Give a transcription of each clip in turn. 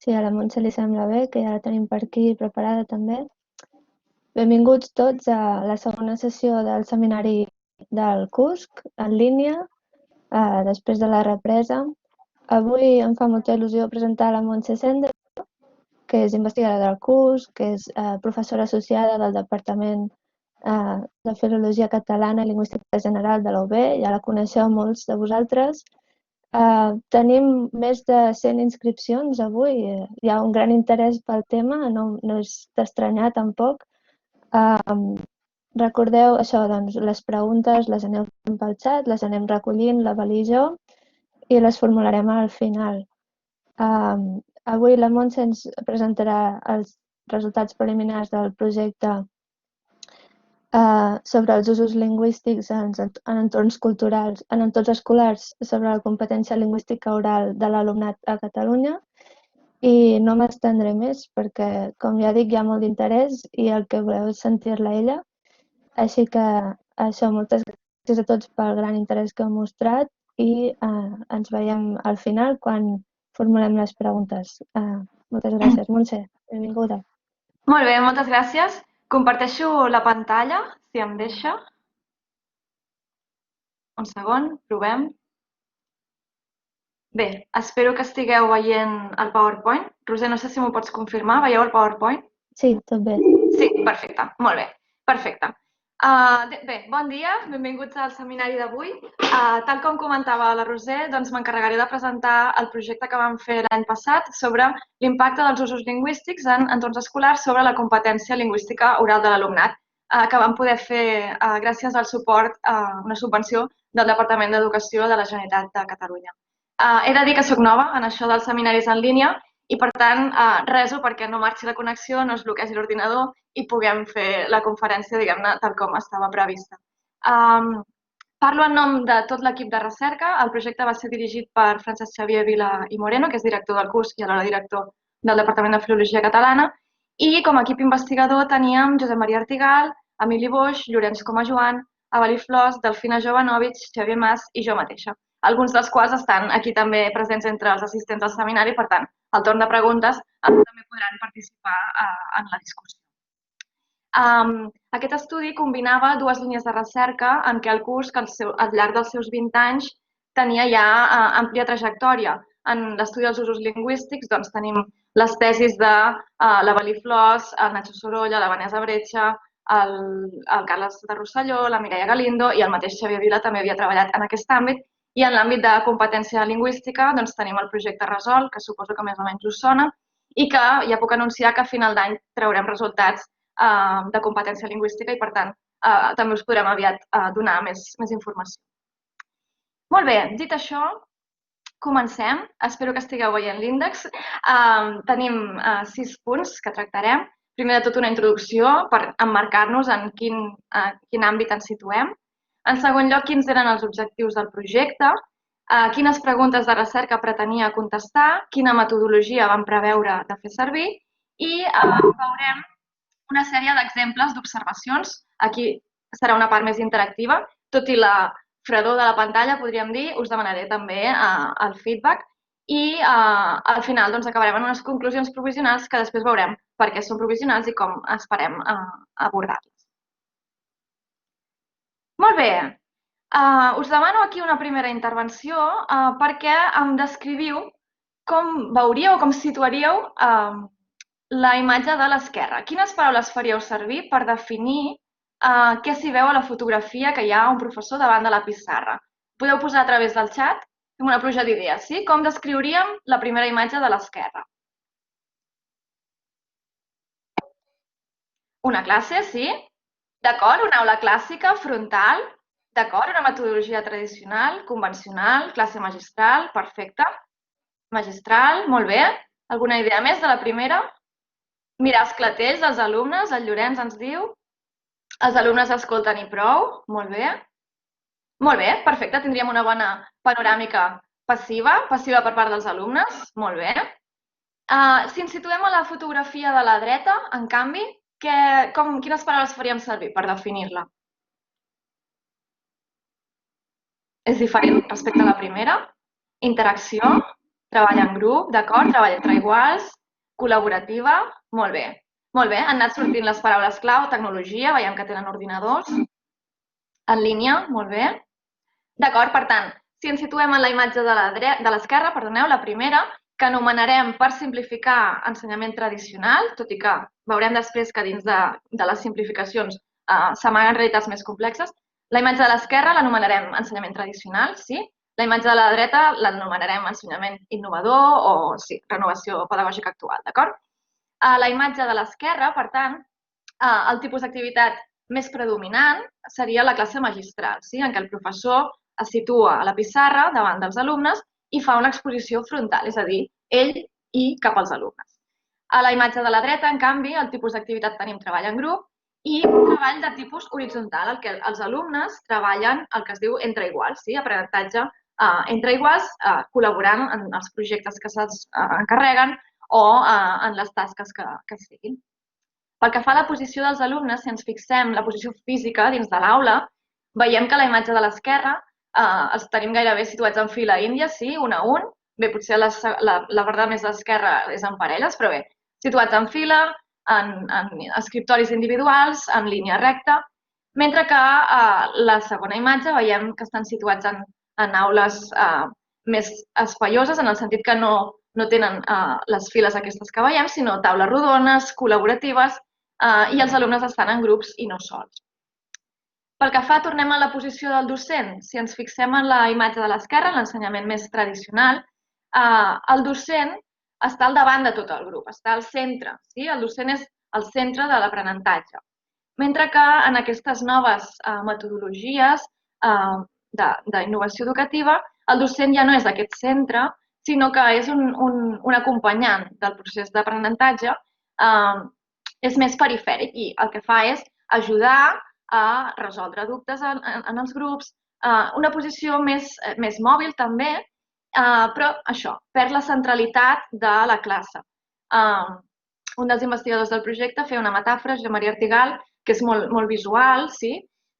Si a la Montse li sembla bé, que ja la tenim per aquí preparada també. Benvinguts tots a la segona sessió del seminari del CUSC en línia, després de la represa. Avui em fa molta il·lusió presentar la Montse Sendra, que és investigadora del CUSC, que és professora associada del Departament de Filologia Catalana i Lingüística General de la UB. Ja la coneixeu molts de vosaltres. Tenim més de 100 inscripcions avui. Hi ha un gran interès pel tema, no és d'estranyar tampoc. Recordeu això, doncs, les preguntes les aneu fent pel xat, les anem recollint, la Valí i jo, i les formularem al final. Avui la Montse ens presentarà els resultats preliminars del projecte sobre els usos lingüístics en entorns culturals, en entorns escolars, sobre la competència lingüística oral de l'alumnat a Catalunya. I no m'estendré més perquè, com ja dic, hi ha molt d'interès i el que voleu és sentir-la ella. Així que això, moltes gràcies a tots pel gran interès que heu mostrat i ens veiem al final quan formulem les preguntes. Moltes gràcies, Montse. Benvinguda. Molt bé, moltes gràcies. Comparteixo la pantalla, si em deixa. Un segon, provem. Bé, espero que estigueu veient el PowerPoint. Roser, no sé si m'ho pots confirmar. Veieu el PowerPoint? Sí, tot bé. Sí, perfecte. Molt bé, perfecte. Bé, bon dia, benvinguts al seminari d'avui. Tal com comentava la Roser, doncs m'encarregaré de presentar el projecte que vam fer l'any passat sobre l'impacte dels usos lingüístics en entorns escolars sobre la competència lingüística oral de l'alumnat, que vam poder fer gràcies al suport, una subvenció del Departament d'Educació de la Generalitat de Catalunya. He de dir que soc nova en això dels seminaris en línia i, per tant, reso perquè no marxi la connexió, no es bloquegi l'ordinador i puguem fer la conferència, diguem-ne, tal com estava prevista. Parlo en nom de tot l'equip de recerca. El projecte va ser dirigit per Francesc Xavier Vila i Moreno, que és director del CUSC i alhora director del Departament de Filologia Catalana. I com a equip investigador teníem Josep Maria Artigal, Emili Boix, Llorenç Comajoan, Avalí Flors, Delfina Jovanovic, Xavier Mas i jo mateixa, alguns dels quals estan aquí també presents entre els assistents al seminari. Per tant, al torn de preguntes també podran participar en la discussió. Aquest estudi combinava dues línies de recerca en què el CUSC, al llarg dels seus 20 anys, tenia ja àmplia trajectòria. En l'estudi dels usos lingüístics doncs, tenim les tesis de la Valí Flors, el Nacho Sorolla, la Vanessa Bretxa, el Carles de Rosselló, la Mireia Galindo i el mateix Xavier Vila també havia treballat en aquest àmbit. I en l'àmbit de competència lingüística doncs, tenim el projecte Resol, que suposo que més o menys us sona, i que ja puc anunciar que a final d'any traurem resultats de competència lingüística i, per tant, també us podrem aviat donar més informació. Molt bé, dit això, comencem. Espero que estigueu veient l'índex. Tenim 6 punts que tractarem. Primer de tot, una introducció per emmarcar-nos en quin àmbit ens situem. En segon lloc, quins eren els objectius del projecte, quines preguntes de recerca pretenia contestar, quina metodologia vam preveure de fer servir i veurem una sèrie d'exemples d'observacions. Aquí serà una part més interactiva, tot i la fredor de la pantalla, podríem dir, us demanaré també el feedback i al final doncs, acabarem en unes conclusions provisionals que després veurem per què són provisionals i com esperem abordar-les. Molt bé, us demano aquí una primera intervenció perquè em descriviu com veuríeu, com situaríeu la imatge de l'esquerra. Quines paraules faríeu servir per definir què s'hi veu a la fotografia que hi ha un professor davant de la pissarra? Podeu posar a través del xat una pluja d'idees, sí? Com descriuríem la primera imatge de l'esquerra? Una classe, sí? D'acord, una aula clàssica, frontal. D'acord, una metodologia tradicional, convencional, classe magistral, perfecte. Magistral, molt bé. Alguna idea més de la primera? Mirar els clatells dels alumnes, el Llorenç ens diu. Els alumnes escolten i prou, molt bé. Molt bé, perfecte, tindríem una bona panoràmica passiva per part dels alumnes, molt bé. Si ens situem a la fotografia de la dreta, en canvi, quines paraules faríem servir per definir-la? És diferent respecte a la primera. Interacció. Treballa en grup, d'acord? Treballa entre iguals, col·laborativa, molt bé. Molt bé, han anat sortint les paraules clau, tecnologia, veiem que tenen ordinadors, en línia, molt bé. D'acord, per tant, si ens situem en la imatge de l'esquerra, perdoneu, la primera, que anomenarem per simplificar ensenyament tradicional, tot i que veurem després que dins de les simplificacions s'amaguen realitats més complexes. La imatge de l'esquerra l'anomenarem ensenyament tradicional, sí. La imatge de la dreta l'anomenarem ensenyament innovador o sí, renovació pedagògica actual, d'acord? A la imatge de l'esquerra, per tant, el tipus d'activitat més predominant seria la classe magistral, sí? En què el professor es situa a la pissarra davant dels alumnes i fa una exposició frontal, és a dir, ell i cap als alumnes. A la imatge de la dreta, en canvi, el tipus d'activitat tenim treball en grup i un treball de tipus horitzontal, el que els alumnes treballen el que es diu entre iguals, sí? Aprenentatge entre iguals, col·laborant en els projectes que se'ls encarreguen o en les tasques que siguin. Pel que fa a la posició dels alumnes, si ens fixem la posició física dins de l'aula, veiem que a la imatge de l'esquerra els tenim gairebé situats en fila índia, sí, un a un. Bé, potser la verdad més d'esquerra és en parelles, però bé, situats en fila, en escriptoris individuals, en línia recta, mentre que a la segona imatge veiem que estan situats en aules més espaioses, en el sentit que no tenen les files aquestes que veiem, sinó taules rodones, col·laboratives, i els alumnes estan en grups i no sols. Pel que fa, tornem a la posició del docent. Si ens fixem en la imatge de l'esquerra, l'ensenyament més tradicional, el docent està al davant de tot el grup, està al centre. Sí? El docent és el centre de l'aprenentatge. Mentre que en aquestes noves metodologies d'innovació educativa, el docent ja no és aquest centre, sinó que és un acompanyant del procés d'aprenentatge, és més perifèric i el que fa és ajudar a resoldre dubtes en els grups, una posició més mòbil també, però això, perd la centralitat de la classe. Un dels investigadors del projecte feia una metàfora, Josep Maria Artigal, que és molt visual, sí?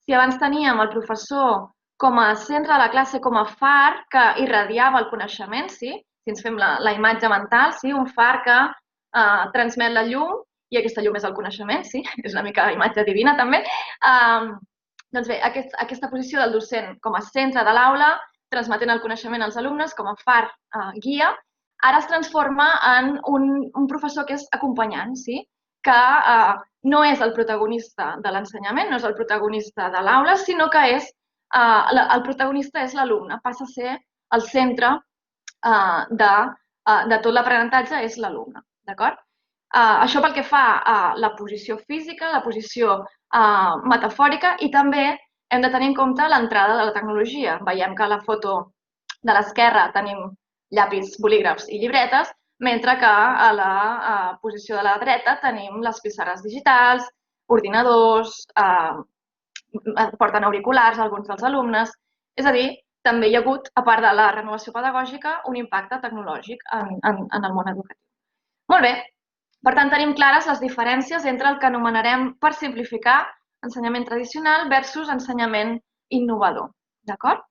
Si abans teníem el professor com a centre de la classe, com a far que irradiava el coneixement, sí? Si ens fem la imatge mental, sí? Un far que transmet la llum i aquesta llum és el coneixement, sí? És una mica imatge divina també. Doncs bé, aquesta posició del docent com a centre de l'aula, transmetent el coneixement als alumnes com a far guia, ara es transforma en un professor que és acompanyant, sí? Que no és el protagonista de l'ensenyament, no és el protagonista de l'aula, sinó que el protagonista és l'alumne, passa a ser el centre de tot l'aprenentatge és l'alumne, d'acord? Això pel que fa a la posició física, la posició metafòrica i també hem de tenir en compte l'entrada de la tecnologia. Veiem que a la foto de l'esquerra tenim llapis, bolígrafs i llibretes, mentre que a la posició de la dreta tenim les pissarres digitals, ordinadors, porten auriculars alguns dels alumnes. És a dir, també hi ha hagut, a part de la renovació pedagògica, un impacte tecnològic en el món educatiu. Molt bé, per tant, tenim clares les diferències entre el que anomenarem, per simplificar, ensenyament tradicional versus ensenyament innovador. D'acord?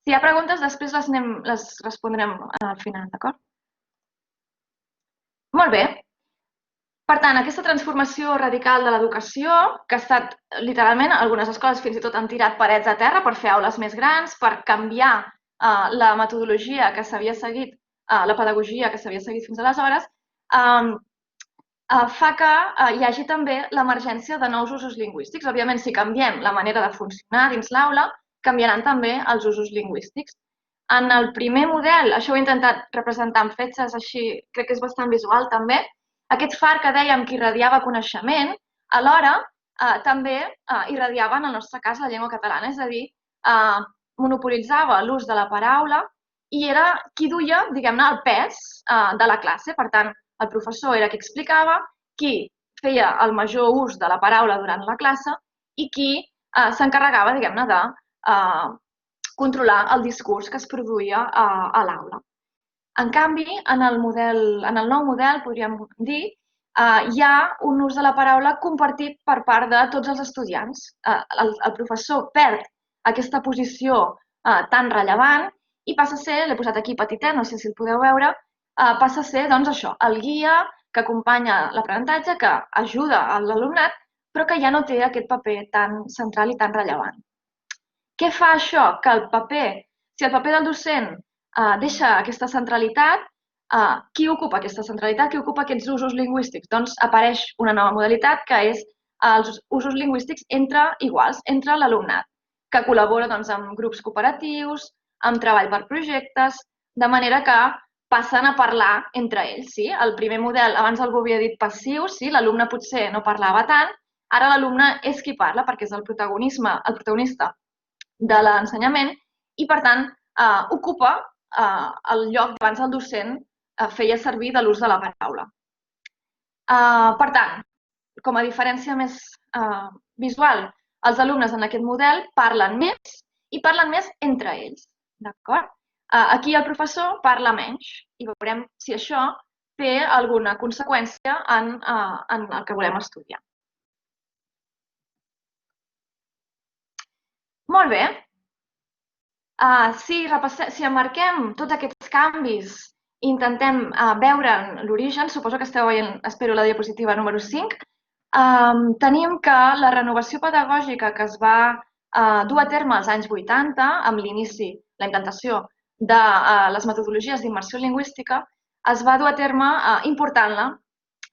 Si hi ha preguntes, després les respondrem al final, d'acord? Molt bé. Per tant, aquesta transformació radical de l'educació, que ha estat, literalment, algunes escoles fins i tot han tirat parets a terra per fer aules més grans, per canviar la metodologia que s'havia seguit, la pedagogia que s'havia seguit fins aleshores, fa que hi hagi també l'emergència de nous usos lingüístics. Òbviament, si canviem la manera de funcionar dins l'aula, canviaran també els usos lingüístics. En el primer model, això ho he intentat representar amb fetges així, crec que és bastant visual també, aquest far que dèiem que irradiava coneixement, alhora també irradiava, en el nostre cas, la llengua catalana, és a dir, monopolitzava l'ús de la paraula i era qui duia, diguem-ne, el pes de la classe. Per tant, el professor era qui explicava, qui feia el major ús de la paraula durant la classe i qui s'encarregava, diguem-ne, de controlar el discurs que es produïa a l'aula. En canvi, en el nou model, podríem dir, hi ha un ús de la paraula compartit per part de tots els estudiants. El professor perd aquesta posició tan rellevant i passa a ser, l'he posat aquí petitet, no sé si el podeu veure, passa a ser doncs això, el guia que acompanya l'aprenentatge, que ajuda a l'alumnat, però que ja no té aquest paper tan central i tan rellevant. Què fa això? Que si el paper del docent deixa aquesta centralitat, qui ocupa aquesta centralitat? Qui ocupa aquests usos lingüístics? Doncs apareix una nova modalitat que és els usos lingüístics entre iguals, entre l'alumnat, que col·labora doncs, amb grups cooperatius, amb treball per projectes, de manera que passen a parlar entre ells. Sí? El primer model, abans algú havia dit passiu, sí? L'alumne potser no parlava tant, ara l'alumne és qui parla perquè és el protagonista de l'ensenyament i, per tant, ocupa el lloc que abans el docent feia servir de l'ús de la paraula. Per tant, com a diferència més visual, els alumnes en aquest model parlen més i parlen més entre ells. D'acord? Aquí el professor parla menys i veurem si això té alguna conseqüència en el que volem estudiar. Molt bé. Si emmarquem tots aquests canvis i intentem veure l'origen, suposo que esteu veient, espero, la diapositiva número 5, tenim que la renovació pedagògica que es va dur a terme als anys 80, amb l'inici, la implantació de les metodologies d'immersió lingüística, es va dur a terme important-la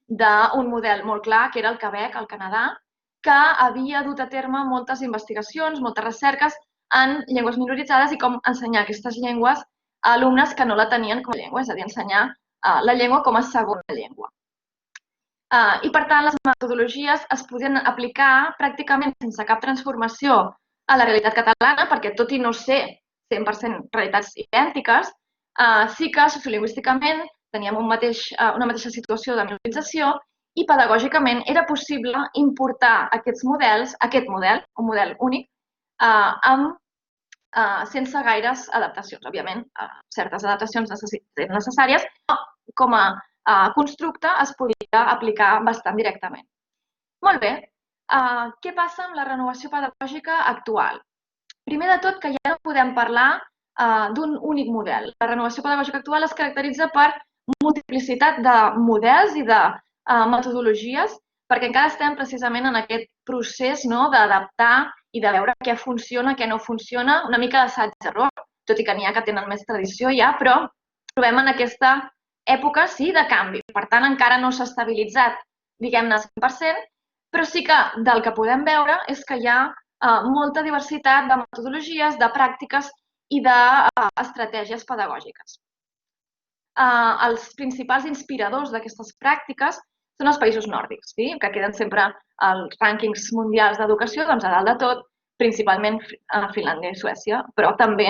d'un model molt clar, que era el Quebec, al Canadà, que havia dut a terme moltes investigacions, moltes recerques en llengües minoritzades i com ensenyar aquestes llengües a alumnes que no la tenien com a llengua, és a dir, ensenyar la llengua com a segona llengua. I, per tant, les metodologies es podien aplicar pràcticament sense cap transformació a la realitat catalana, perquè tot i no ser 100% realitats idèntiques, sí que sociolingüísticament teníem una mateixa situació de minorització i pedagògicament era possible importar aquests models, aquest model, un model únic, sense gaires adaptacions. Òbviament, certes adaptacions necessàries, però com a constructe es podia aplicar bastant directament. Molt bé. Què passa amb la renovació pedagògica actual? Primer de tot, que ja no podem parlar d'un únic model. La renovació pedagògica actual es caracteritza per multiplicitat de models i de metodologies, perquè encara estem precisament en aquest procés d'adaptar i de veure què funciona, què no funciona, una mica d'assaig-error, tot i que n'hi ha que tenen més tradició ja, però trobem en aquesta època, sí, de canvi. Per tant, encara no s'ha estabilitzat, diguem-ne, al 100%, però sí que del que podem veure és que hi ha molta diversitat de metodologies, de pràctiques i d'estratègies pedagògiques. Els principals inspiradors d'aquestes pràctiques són els països nòrdics, que queden sempre als rànquings mundials d'educació, doncs a dalt de tot, principalment Finlàndia i Suècia, però també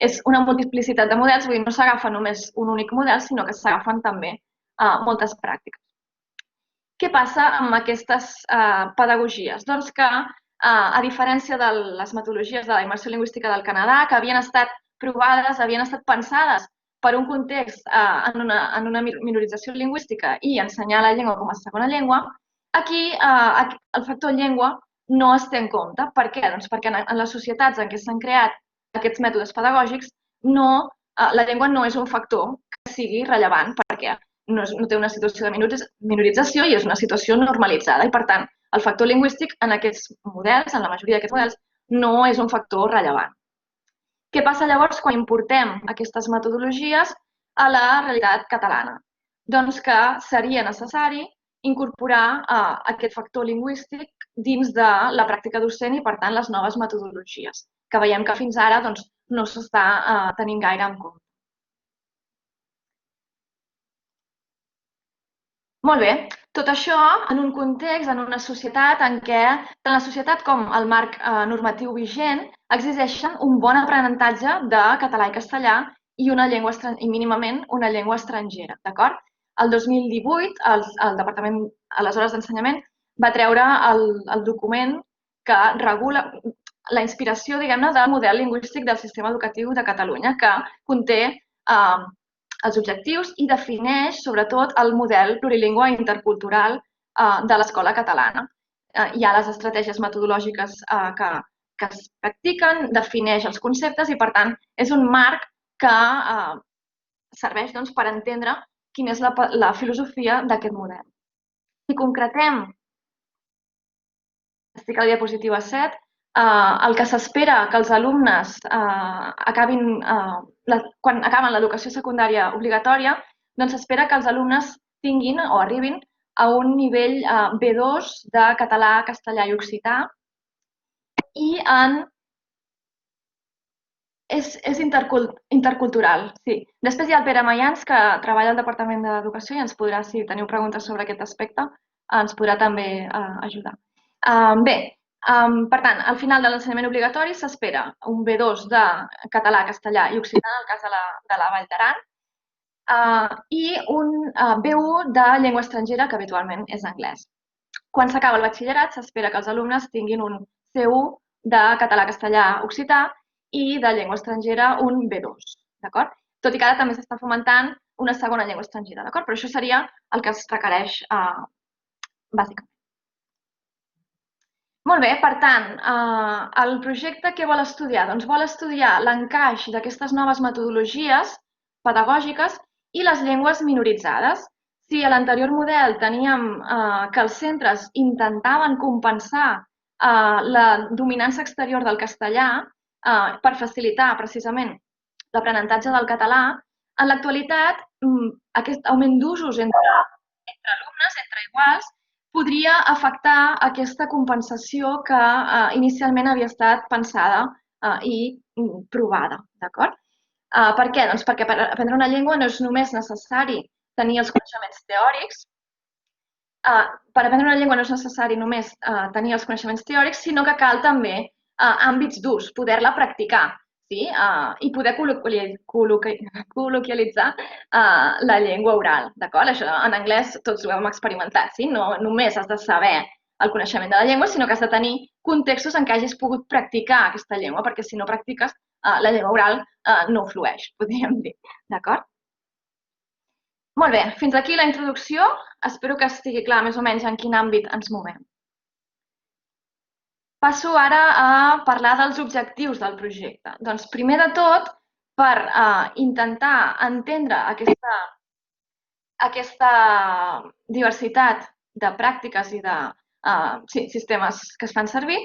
és una multiplicitat de models, vull dir, no s'agafa només un únic model, sinó que s'agafen també moltes pràctiques. Què passa amb aquestes pedagogies? Doncs que, a diferència de les metodologies de la immersió lingüística del Canadà, que havien estat provades, havien estat pensades per un context en una minorització lingüística i ensenyar la llengua com a segona llengua, aquí el factor llengua no es té en compte. Per què? Doncs perquè en les societats en què s'han creat aquests mètodes pedagògics, la llengua no és un factor que sigui rellevant, perquè no té una situació de minorització i és una situació normalitzada. I, per tant, el factor lingüístic en aquests models, en la majoria d'aquests models, no és un factor rellevant. Què passa llavors quan importem aquestes metodologies a la realitat catalana? Doncs que seria necessari incorporar aquest factor lingüístic dins de la pràctica docent i, per tant, les noves metodologies, que veiem que fins ara no s'està tenint gaire en compte. Molt bé. Tot això en un context, en una societat en què tant la societat com el marc normatiu vigent exigeixen un bon aprenentatge de català i castellà i mínimament una llengua estrangera. D'acord? El 2018, el Departament aleshores d'Ensenyament va treure el document que regula la inspiració, diguem-ne, del model lingüístic del sistema educatiu de Catalunya, que conté els objectius i defineix, sobretot, el model plurilingüe intercultural de l'escola catalana. Hi ha les estratègies metodològiques que es practiquen, defineix els conceptes i, per tant, és un marc que serveix per entendre quina és la filosofia d'aquest model. Si concretem, estic a la diapositiva 7, el que s'espera que els alumnes acabin, quan acaben l'educació secundària obligatòria, doncs s'espera que els alumnes tinguin o arribin a un nivell B2 de català, castellà i occità i és intercultural, sí. Després hi ha el Pere Mayans, que treballa al Departament d'Educació i ens podrà, si teniu preguntes sobre aquest aspecte, ens podrà també ajudar. Bé, per tant, al final de l'ensenyament obligatori s'espera un B2 de català, castellà i occità, en el cas de la Vall d'Aran, i un B1 de llengua estrangera, que habitualment és anglès. Quan s'acaba el batxillerat, s'espera que els alumnes tinguin un C1 de català, castellà, occità i de llengua estrangera un B2, d'acord? Tot i que ara també s'està fomentant una segona llengua estrangera, d'acord? Però això seria el que es requereix bàsicament. Molt bé, per tant, el projecte què vol estudiar? Doncs vol estudiar l'encaix d'aquestes noves metodologies pedagògiques i les llengües minoritzades. Si a l'anterior model teníem que els centres intentaven compensar la dominança exterior del castellà per facilitar precisament l'aprenentatge del català, en l'actualitat aquest augment d'usos entre alumnes, entre iguals, podria afectar aquesta compensació que inicialment havia estat pensada i provada, d'acord? Per què? Doncs perquè per aprendre una llengua no és només necessari tenir els coneixements teòrics, per aprendre una llengua no és necessari només tenir els coneixements teòrics, sinó que cal també àmbits d'ús, poder-la practicar, sí? I poder col·loquialitzar la llengua oral, d'acord? Això en anglès tots ho hem experimentat, sí? No només has de saber el coneixement de la llengua, sinó que has de tenir contextos en què hagis pogut practicar aquesta llengua, perquè si no practiques, la llengua oral no flueix, podríem dir, d'acord? Molt bé, fins aquí la introducció. Espero que estigui clar més o menys en quin àmbit ens movem. Passo ara a parlar dels objectius del projecte. Doncs primer de tot, per intentar entendre aquesta diversitat de pràctiques i de sistemes que es fan servir,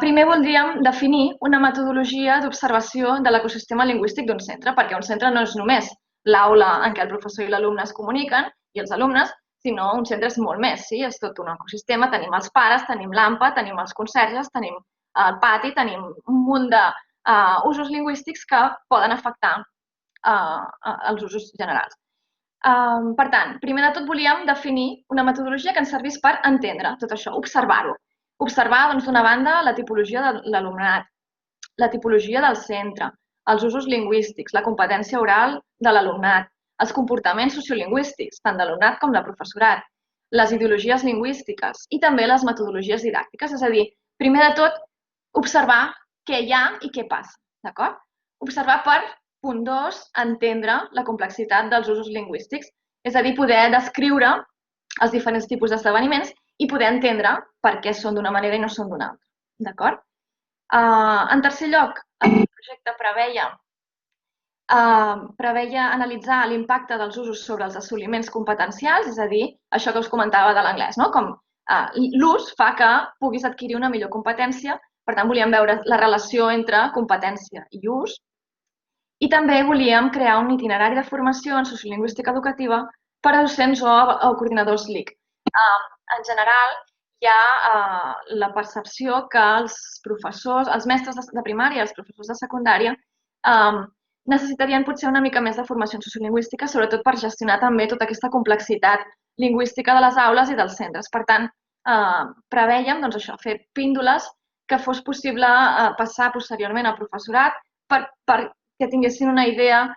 primer voldríem definir una metodologia d'observació de l'ecosistema lingüístic d'un centre, perquè un centre no és només l'aula en què el professor i l'alumne es comuniquen i els alumnes, sinó un centre és molt més, sí? És tot un ecosistema, tenim els pares, tenim l'AMPA, tenim els conserges, tenim el pati, tenim un munt d'usos lingüístics que poden afectar els usos generals. Per tant, primer de tot volíem definir una metodologia que ens servís per entendre tot això, observar-ho. Observar, doncs, d'una banda, la tipologia de l'alumnat, la tipologia del centre, els usos lingüístics, la competència oral de l'alumnat, els comportaments sociolingüístics, tant de l'alumnat com de professorat, les ideologies lingüístiques i també les metodologies didàctiques. És a dir, primer de tot, observar què hi ha i què passa, d'acord? Observar per, punt 2, entendre la complexitat dels usos lingüístics, és a dir, poder descriure els diferents tipus d'esdeveniments i poder entendre per què són d'una manera i no són d'una altra, d'acord? En tercer lloc, el projecte preveia analitzar l'impacte dels usos sobre els assoliments competencials, és a dir, això que us comentava de l'anglès, no? Com l'ús fa que puguis adquirir una millor competència, per tant, volíem veure la relació entre competència i ús, i també volíem crear un itinerari de formació en sociolingüística educativa per a docents o coordinadors LIC. En general, hi ha la percepció que els professors, els mestres de primària i els professors de secundària necessitarien potser una mica més de formació en sociolingüística, sobretot per gestionar també tota aquesta complexitat lingüística de les aules i dels centres. Per tant, prevèiem això, fer píndoles que fos possible passar posteriorment al professorat perquè tinguessin una idea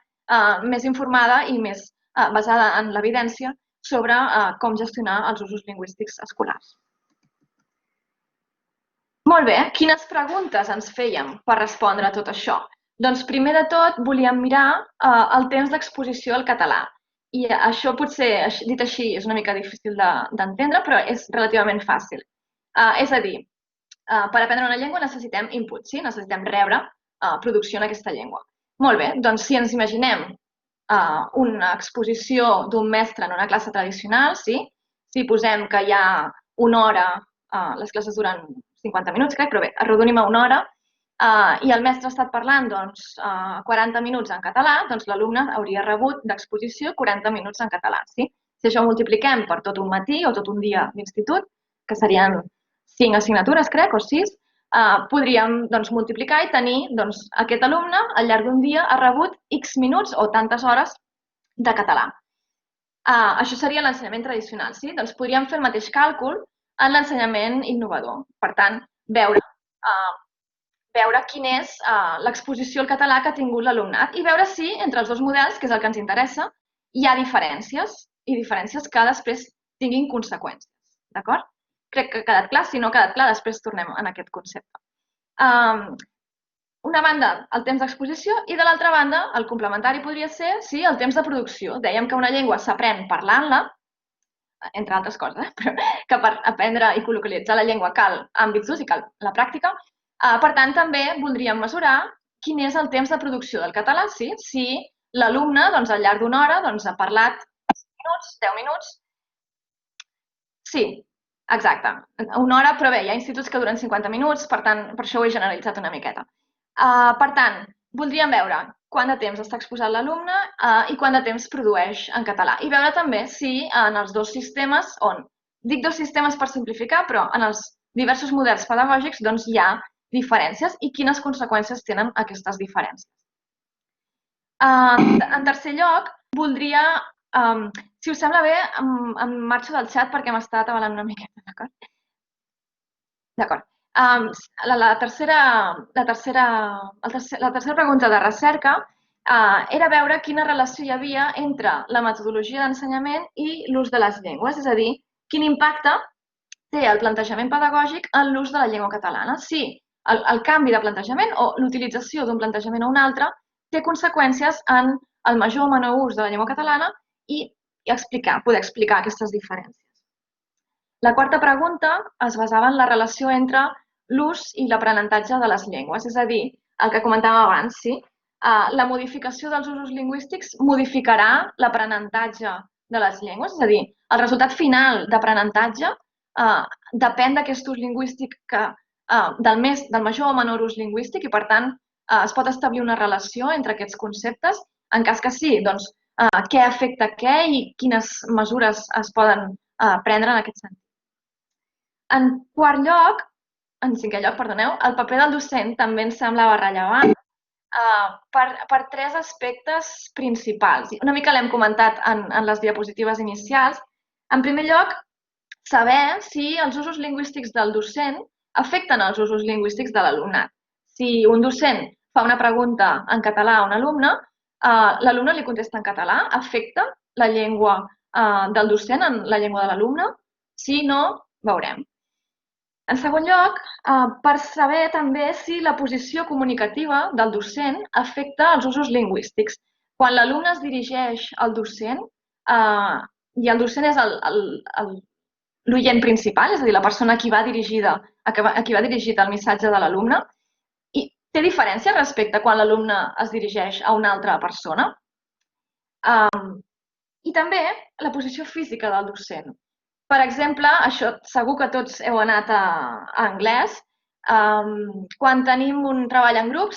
més informada i més basada en l'evidència sobre com gestionar els usos lingüístics escolars. Molt bé, quines preguntes ens fèiem per respondre a tot això? Doncs primer de tot volíem mirar el temps d'exposició al català. I això potser, dit així, és una mica difícil d'entendre, però és relativament fàcil. És a dir, per aprendre una llengua necessitem input, sí? Necessitem rebre producció en aquesta llengua. Molt bé, doncs si ens imaginem una exposició d'un mestre en una classe tradicional, sí? Si posem que hi ha una hora, les classes duren 50 minuts, crec, però bé, arrodonim a una hora, i el mestre ha estat parlant 40 minuts en català, doncs l'alumne hauria rebut d'exposició 40 minuts en català. Sí? Si això ho multipliquem per tot un matí o tot un dia d'institut, que serien 5 assignatures, crec, o 6, podríem multiplicar i tenir aquest alumne al llarg d'un dia ha rebut X minuts o tantes hores de català. Això seria l'ensenyament tradicional. Sí? Doncs podríem fer el mateix càlcul en l'ensenyament innovador. Per tant, veure quina és l'exposició al català que ha tingut l'alumnat i veure si entre els dos models, que és el que ens interessa, hi ha diferències i diferències que després tinguin conseqüències. D'acord? Crec que ha quedat clar. Si no ha quedat clar, després tornem en aquest concepte. Una banda, el temps d'exposició, i de l'altra banda, el complementari podria ser el temps de producció. Dèiem que una llengua s'aprèn parlant-la, entre altres coses, però que per aprendre i col·localitzar la llengua cal àmbits d'ús i cal la pràctica. Per tant, també voldríem mesurar quin és el temps de producció del català, si l'alumne al llarg d'una hora ha parlat 10 minuts. Sí, exacte. Una hora, però bé, hi ha instituts que duren 50 minuts, per tant, per això ho he generalitzat una miqueta. Per tant, voldríem veure quant de temps està exposat l'alumne i quant de temps produeix en català. I veure també si en els dos sistemes, dic dos sistemes per simplificar, però en els diversos models pedagògics hi ha diferències i quines conseqüències tenen aquestes diferències. En tercer lloc, voldria, si us sembla bé, em marxo del xat perquè m'està atabalant una miqueta, d'acord? D'acord. La tercera pregunta de recerca era veure quina relació hi havia entre la metodologia d'ensenyament i l'ús de les llengües, és a dir, quin impacte té el plantejament pedagògic en l'ús de la llengua catalana. Si el canvi de plantejament o l'utilització d'un plantejament o un altre té conseqüències en el major o menor ús de la llengua catalana i poder explicar aquestes diferències. La quarta pregunta es basava en la relació entre l'ús i l'aprenentatge de les llengües, és a dir, el que comentàvem abans, la modificació dels usos lingüístics modificarà l'aprenentatge de les llengües, és a dir, el resultat final d'aprenentatge depèn d'aquest ús lingüístic, del major o menor ús lingüístic, i per tant es pot establir una relació entre aquests conceptes. En cas que sí, doncs què afecta què i quines mesures es poden prendre en aquest sentit. En cinquè lloc, perdoneu, el paper del docent també ens semblava rellevant per tres aspectes principals. Una mica l'hem comentat en les diapositives inicials. En primer lloc, saber si els usos lingüístics del docent afecten els usos lingüístics de l'alumnat. Si un docent fa una pregunta en català a un alumne, l'alumne li contesta en català, afecta la llengua del docent en la llengua de l'alumne? Si no, veurem. En segon lloc, per saber també si la posició comunicativa del docent afecta els usos lingüístics. Quan l'alumne es dirigeix al docent, i el docent és l'oient principal, és a dir, la persona a qui va dirigit el missatge de l'alumne, i té diferència respecte a quan l'alumne es dirigeix a una altra persona. I també la posició física del docent. Per exemple, això segur que tots heu anat a anglès. Quan tenim un treball en grup,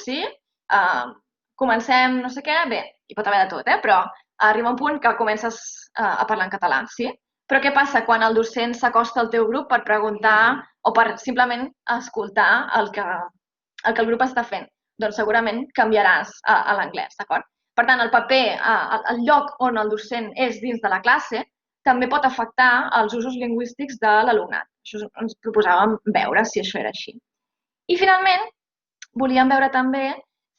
comencem no sé què, bé, hi pot haver de tot, però arriba un punt que comences a parlar en català, sí? Però què passa quan el docent s'acosta al teu grup per preguntar o per simplement escoltar el que el grup està fent? Doncs segurament canviaràs a l'anglès, d'acord? Per tant, el paper, el lloc on el docent és dins de la classe, també pot afectar els usos lingüístics de l'alumnat. Això ens proposàvem veure si això era així. I finalment, volíem veure també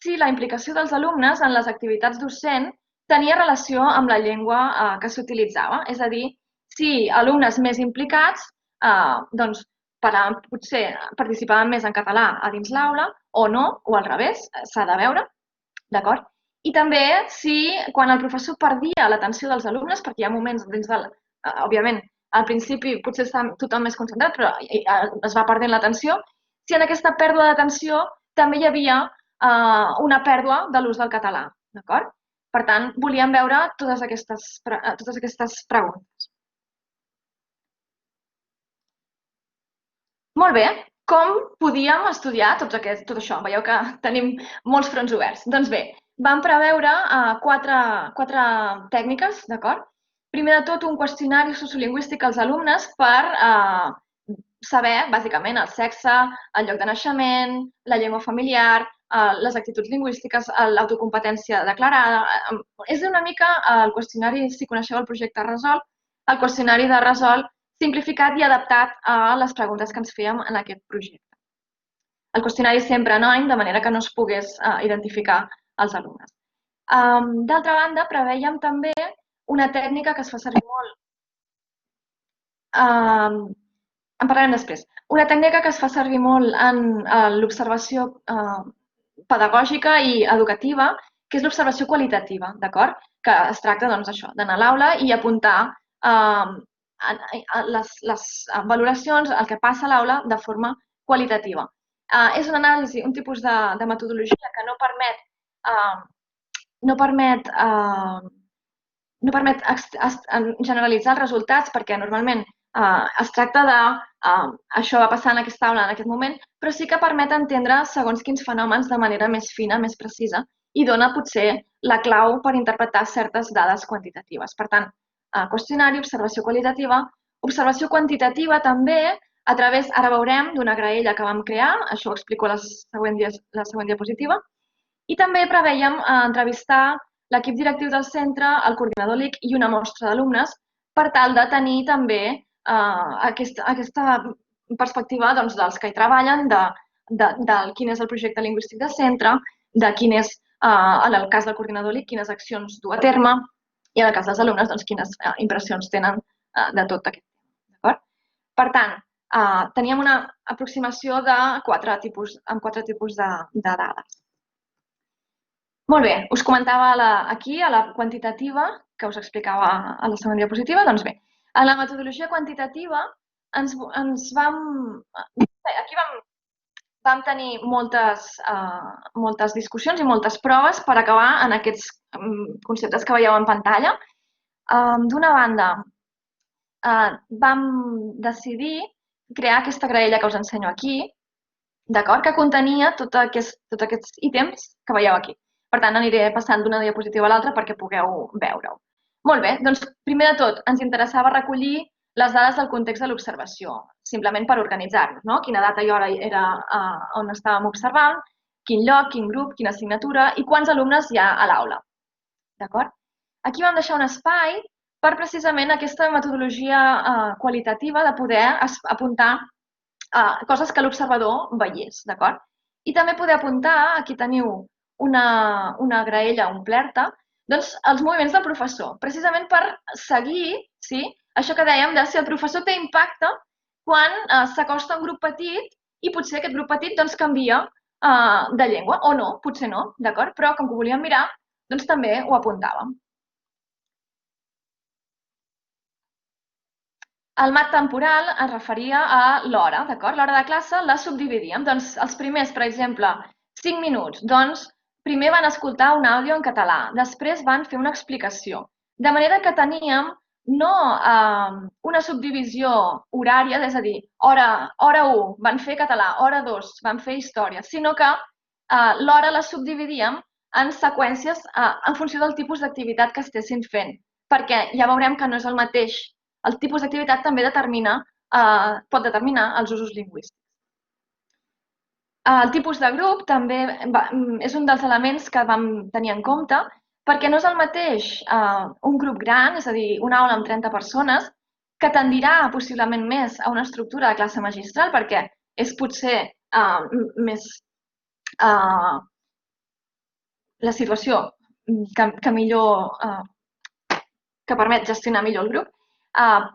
si la implicació dels alumnes en les activitats docent tenia relació amb la llengua que s'utilitzava. És a dir, si alumnes més implicats potser participaven més en català a dins l'aula o no, o al revés, s'ha de veure, d'acord? I també si quan el professor perdia l'atenció dels alumnes, perquè hi ha moments dins del... Òbviament, al principi potser està tothom més concentrat, però es va perdent l'atenció. Si en aquesta pèrdua d'atenció també hi havia una pèrdua de l'ús del català. D'acord? Per tant, volíem veure totes aquestes preguntes. Molt bé, com podíem estudiar tot això? Veieu que tenim molts fronts oberts. Doncs bé, vam preveure quatre tècniques, d'acord? Primer de tot, un qüestionari sociolingüístic als alumnes per saber, bàsicament, el sexe, el lloc de naixement, la llengua familiar, les actituds lingüístiques, l'autocompetència declarada. És una mica el qüestionari, si coneixeu el projecte Resol, el qüestionari de Resol simplificat i adaptat a les preguntes que ens fèiem en aquest projecte. El qüestionari sempre anònim, de manera que no es pogués identificar els alumnes. D'altra banda, prevèiem també una tècnica que es fa servir molt, en parlarem després, una tècnica que es fa servir molt en l'observació pedagògica i educativa, que és l'observació qualitativa, d'acord? Que es tracta, doncs, això, d'anar a l'aula i apuntar les valoracions, el que passa a l'aula de forma qualitativa. És una anàlisi, un tipus de metodologia que no permet generalitzar els resultats, perquè normalment es tracta de això va passar en aquesta aula en aquest moment, però sí que permet entendre segons quins fenòmens de manera més fina, més precisa, i dona potser la clau per interpretar certes dades quantitatives. Per tant, qüestionari, observació qualitativa, observació quantitativa també a través, ara veurem, d'una graella que vam crear, això ho explico a la següent diapositiva, i també preveiem entrevistar l'equip directiu del centre, el coordinador LIC i una mostra d'alumnes per tal de tenir també aquesta perspectiva dels que hi treballen, de quin és el projecte lingüístic de centre, de quin és, en el cas del coordinador LIC, quines accions du a terme i en el cas dels alumnes, doncs, quines impressions tenen de tot aquest tema. Per tant, teníem una aproximació amb quatre tipus de dades. Molt bé, us comentava aquí, a la quantitativa, que us explicava a la segona diapositiva. Doncs bé, a la metodologia quantitativa aquí vam tenir moltes discussions i moltes proves per acabar en aquests conceptes que veieu en pantalla. D'una banda, vam decidir crear aquesta graella que us ensenyo aquí, que contenia tots aquests ítems que veieu aquí. Per tant, aniré passant d'una diapositiva a l'altra perquè pugueu veure-ho. Molt bé, doncs primer de tot ens interessava recollir les dades del context de l'observació, simplement per organitzar-nos, no? Quina data i hora era on estàvem observant, quin lloc, quin grup, quina assignatura i quants alumnes hi ha a l'aula. D'acord? Aquí vam deixar un espai per precisament aquesta metodologia qualitativa de poder apuntar coses que l'observador veiés, d'acord? I també poder apuntar, aquí teniu una graella omplerta, doncs els moviments del professor, precisament per seguir, això que dèiem de si el professor té impacte quan s'acosta a un grup petit i potser aquest grup petit doncs canvia de llengua, o no, potser no, d'acord? Però com que ho volíem mirar, doncs també ho apuntàvem. El mat temporal es referia a l'hora, d'acord? L'hora de classe la subdividíem. Doncs els primers, per exemple, 5 minuts, doncs primer van escoltar un àudio en català, després van fer una explicació. De manera que teníem no una subdivisió horària, és a dir, hora 1 van fer català, hora 2 van fer història, sinó que l'hora la subdividíem en seqüències en funció del tipus d'activitat que estessin fent, perquè ja veurem que no és el mateix. El tipus d'activitat també pot determinar els usos lingüístics. El tipus de grup també és un dels elements que vam tenir en compte, perquè no és el mateix un grup gran, és a dir, una aula amb 30 persones, que tendirà possiblement més a una estructura de classe magistral, perquè és potser més la situació que permet gestionar millor el grup,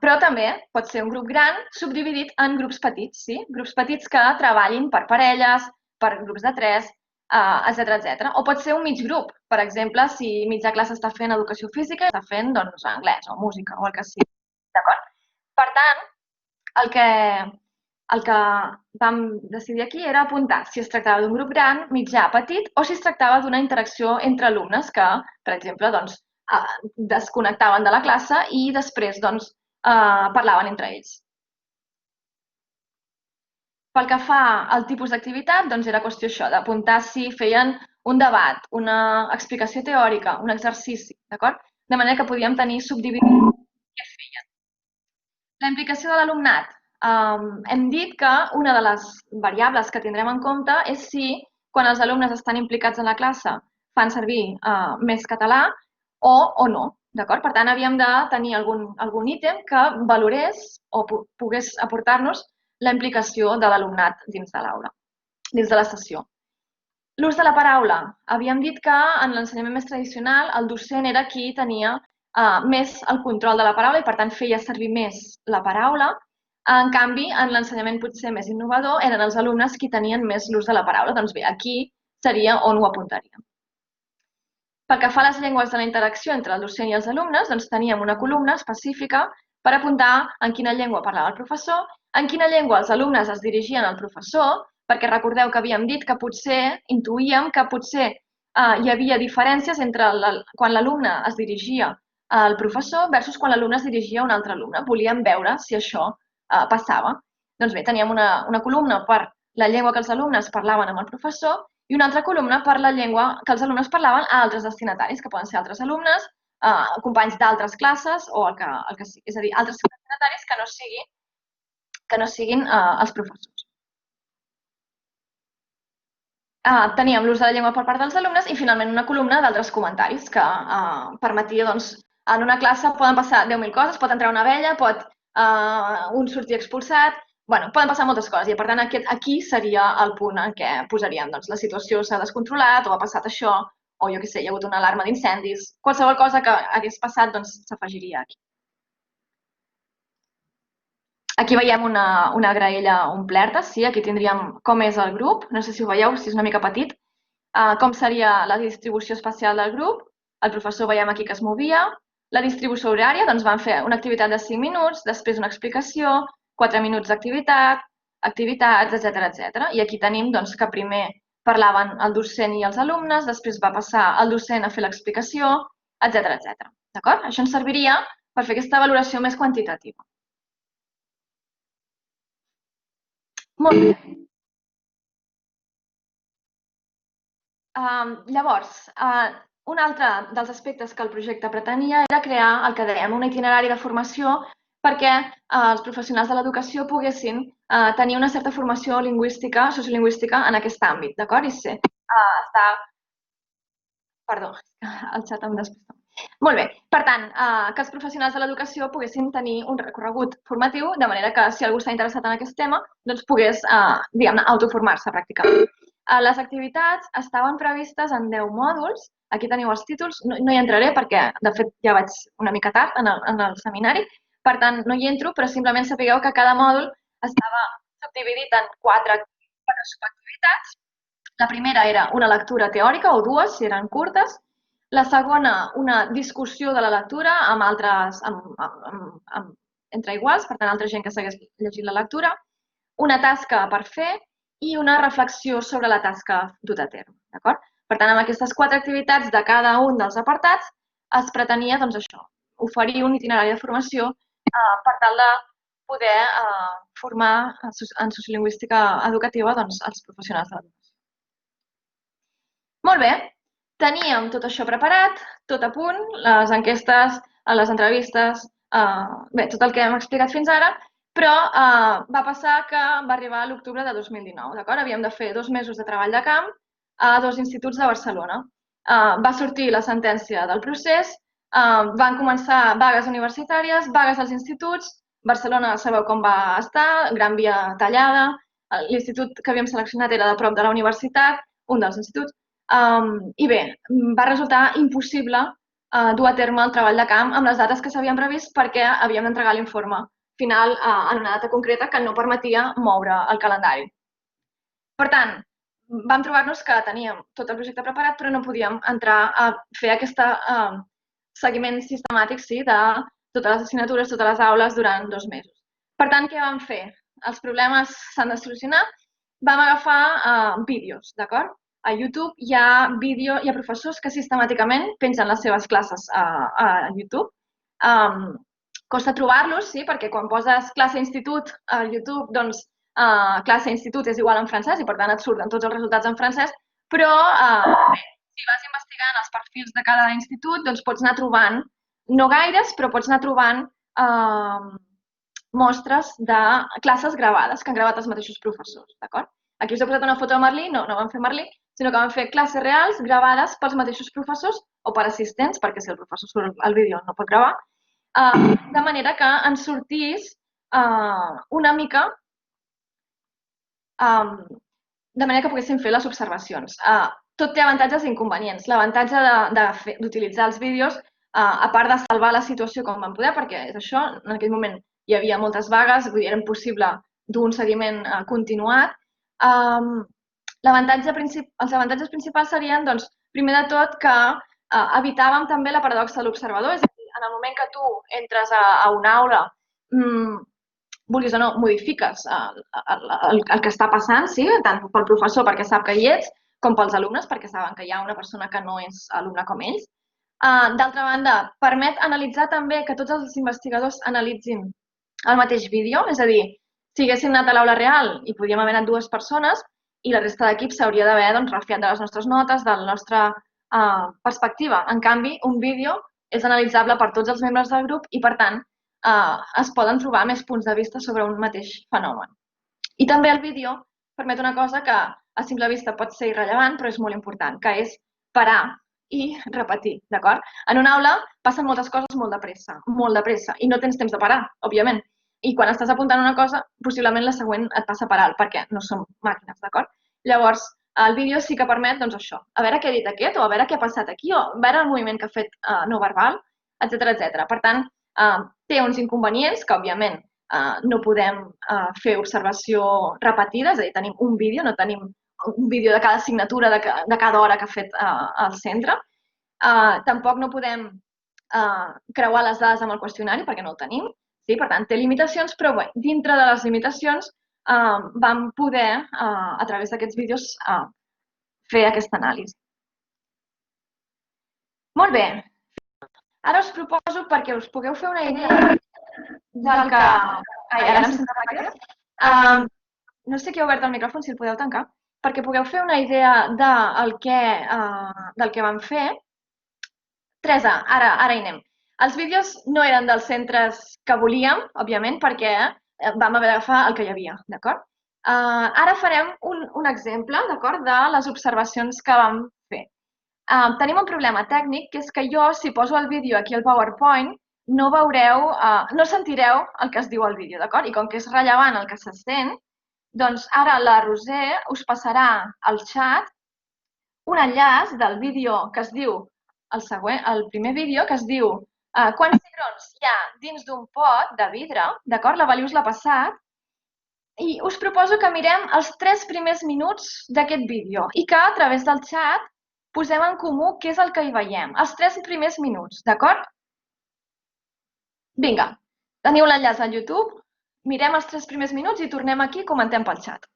però també pot ser un grup gran subdividit en grups petits, grups petits que treballin per parelles, per grups de 3, etc. O pot ser un mig grup, per exemple, si mitja classe està fent educació física i està fent anglès o música o el que sigui. Per tant, el que vam decidir aquí era apuntar si es tractava d'un grup gran, mitjà, petit, o si es tractava d'una interacció entre alumnes que, per exemple, doncs, desconnectaven de la classe i després doncs, parlaven entre ells. Pel que fa al tipus d'activitat, doncs era qüestió això, d'apuntar si feien un debat, una explicació teòrica, un exercici, d'acord? De manera que podíem tenir subdividit què feien. La implicació de l'alumnat. Hem dit que una de les variables que tindrem en compte és si, quan els alumnes estan implicats en la classe, fan servir més català o no. D'acord? Per tant, havíem de tenir algun ítem que valorés o pogués aportar-nos la implicació de l'alumnat dins de l'aula, dins de la sessió. L'ús de la paraula. Havíem dit que en l'ensenyament més tradicional el docent era qui tenia més el control de la paraula i per tant feia servir més la paraula. En canvi, en l'ensenyament potser més innovador eren els alumnes qui tenien més l'ús de la paraula. Doncs bé, aquí seria on ho apuntaríem. Pel que fa a les llengües de la interacció entre el docent i els alumnes, doncs teníem una columna específica per apuntar en quina llengua parlava el professor, en quina llengua els alumnes es dirigien al professor, perquè recordeu que havíem dit que potser intuïem que potser hi havia diferències entre quan l'alumne es dirigia al professor versus quan l'alumne es dirigia a un altre alumne. Volíem veure si això passava. Doncs bé, teníem una columna per la llengua que els alumnes parlaven amb el professor i una altra columna per la llengua que els alumnes parlaven a altres destinataris, que poden ser altres alumnes, companys d'altres classes o el que sigui. És a dir, altres destinataris que no siguin els professors. Teníem l'ús de la llengua per part dels alumnes i finalment una columna d'altres comentaris que permetia, doncs, en una classe poden passar 10.000 coses, pot entrar una abella, pot un sortir expulsat, bueno, poden passar moltes coses i per tant aquí seria el punt en què posaríem, doncs, la situació s'ha descontrolat o ha passat això o jo què sé, hi ha hagut una alarma d'incendis, qualsevol cosa que hagués passat, doncs, s'afegiria aquí. Aquí veiem una graella omplerta, sí, aquí tindríem com és el grup, no sé si ho veieu, si és una mica petit, com seria la distribució espacial del grup, el professor veiem aquí que es movia, la distribució horària, doncs van fer una activitat de 5 minuts, després una explicació, 4 minuts d'activitat, activitats, etc. I aquí tenim doncs, que primer parlaven el docent i els alumnes, després va passar el docent a fer l'explicació, etc. D'acord? Això ens serviria per fer aquesta valoració més quantitativa. Molt bé. Llavors, un altre dels aspectes que el projecte pretenia era crear el que dèiem, un itinerari de formació perquè els professionals de l'educació poguessin tenir una certa formació lingüística, sociolingüística en aquest àmbit, d'acord? I ser, Perdó, el xat em despista. Molt bé, per tant, que els professionals de l'educació poguessin tenir un recorregut formatiu, de manera que si algú està interessat en aquest tema, doncs pogués, diguem-ne, autoformar-se pràcticament. Les activitats estaven previstes en 10 mòduls, aquí teniu els títols, no hi entraré perquè, de fet, ja vaig una mica tard en el seminari, per tant, no hi entro, però simplement sapigueu que cada mòdul estava subdividit en 4 subactivitats. La primera era una lectura teòrica, o dues, si eren curtes. La segona, una discussió de la lectura amb altres, entre iguals, per tant, altra gent que s'hagués llegit la lectura. Una tasca per fer i una reflexió sobre la tasca duta a terme. D'acord? Per tant, amb aquestes 4 activitats de cada un dels apartats es pretenia, doncs, això, oferir un itinerari de formació per tal de poder formar en sociolingüística educativa doncs, els professionals de l'educació. Molt bé, teníem tot això preparat, tot a punt, les enquestes, les entrevistes, bé, tot el que hem explicat fins ara, però va passar que va arribar a l'octubre de 2019, d'acord? Havíem de fer 2 mesos de treball de camp a 2 instituts de Barcelona. Va sortir la sentència del procés, van començar vagues universitàries, vagues als instituts, Barcelona sabeu com va estar, Gran Via tallada, l'institut que havíem seleccionat era de prop de la universitat, un dels instituts, i bé, va resultar impossible dur a terme el treball de camp amb les dates que s'havien previst perquè havíem d'entregar l'informe final en una data concreta que no permetia moure el calendari. Per tant, vam trobar-nos que teníem tot el projecte preparat però no podíem entrar a fer aquest seguiment sistemàtic de totes les assignatures, totes les aules durant 2 mesos. Per tant, què vam fer? els problemes s'han de solucionar, vam agafar vídeos, d'acord? A YouTube hi ha professors que sistemàticament pengen les seves classes a YouTube. Costa trobar-los, sí, perquè quan poses classe institut a YouTube, doncs classe institut és igual en francès i per tant et surten tots els resultats en francès, però bé, si vas investigant els perfils de cada institut, doncs pots anar trobant, no gaires, però pots anar trobant mostres de classes gravades que han gravat els mateixos professors, d'acord? Aquí us he posat una foto de Merlí, no vam fer Merlí, sinó que vam fer classes reals gravades pels mateixos professors o per assistents, perquè si el professor surt al vídeo no pot gravar, de manera que ens sortís una mica de manera que poguéssim fer les observacions. Tot té avantatges i inconvenients. L'avantatge d'utilitzar els vídeos, a part de salvar la situació com vam poder, perquè és això, en aquell moment hi havia moltes vagues, vull dir, era impossible dur un seguiment continuat. Els avantatges principals serien, doncs, primer de tot, que evitàvem també la paradoxa de l'observador, és a dir, en el moment que tu entres a una aula, vulguis o no, modifiques el que està passant, sí? Tant pel professor perquè sap que hi ets, com pels alumnes perquè saben que hi ha una persona que no és alumne com ells. D'altra banda, permet analitzar també que tots els investigadors analitzin el mateix vídeo, és a dir, si haguéssim anat a l'aula real i podíem haver anat 2 persones i la resta d'equip s'hauria d'haver refiat de les nostres notes, de la nostra perspectiva. En canvi, un vídeo és analitzable per tots els membres del grup i, per tant, es poden trobar més punts de vista sobre un mateix fenomen. I també el vídeo permet una cosa que a simple vista pot ser irrellevant, però és molt important, que és parar i repetir, d'acord? En una aula passen moltes coses molt de pressa, i no tens temps de parar, òbviament. I quan estàs apuntant una cosa, possiblement la següent et passa per alt, perquè no som màquines, d'acord? Llavors, el vídeo sí que permet, doncs això, a veure què ha dit aquest, o a veure què ha passat aquí, o a veure el moviment que ha fet no verbal, etc. Per tant, té uns inconvenients que, òbviament, no podem fer observació repetida, és a dir, tenim un vídeo, no tenim un vídeo de cada assignatura, de cada hora que ha fet el centre. Tampoc no podem creuar les dades amb el qüestionari perquè no el tenim, sí? Per tant, té limitacions, però bé, dintre de les limitacions vam poder, a través d'aquests vídeos, fer aquesta anàlisi. Molt bé. Ara us proposo, perquè us pugueu fer una idea del que... Ai, ara em sento aquest? No sé qui ha obert el micròfon, si el podeu tancar, perquè pugueu fer una idea del que vam fer. Teresa, ara hi anem. Els vídeos no eren dels centres que volíem, òbviament, perquè vam haver d'agafar el que hi havia, d'acord? Ara farem un exemple, d'acord, de les observacions que vam fer. Tenim un problema tècnic, que és que jo, si poso el vídeo aquí al PowerPoint, no veureu, no sentireu el que es diu al vídeo, d'acord? I com que és rellevant el que se sent, doncs ara la Roser us passarà al xat un enllaç del vídeo que es diu, el primer vídeo, que es diu quants cigrons hi ha dins d'un pot de vidre, d'acord? La Vali us l'ha passat. I us proposo que mirem els 3 primers minuts d'aquest vídeo i que a través del xat posem en comú què és el que hi veiem. Els 3 primers minuts, d'acord? Vinga, teniu l'enllaç al YouTube, mirem els 3 primers minuts i tornem aquí i comentem pel xat.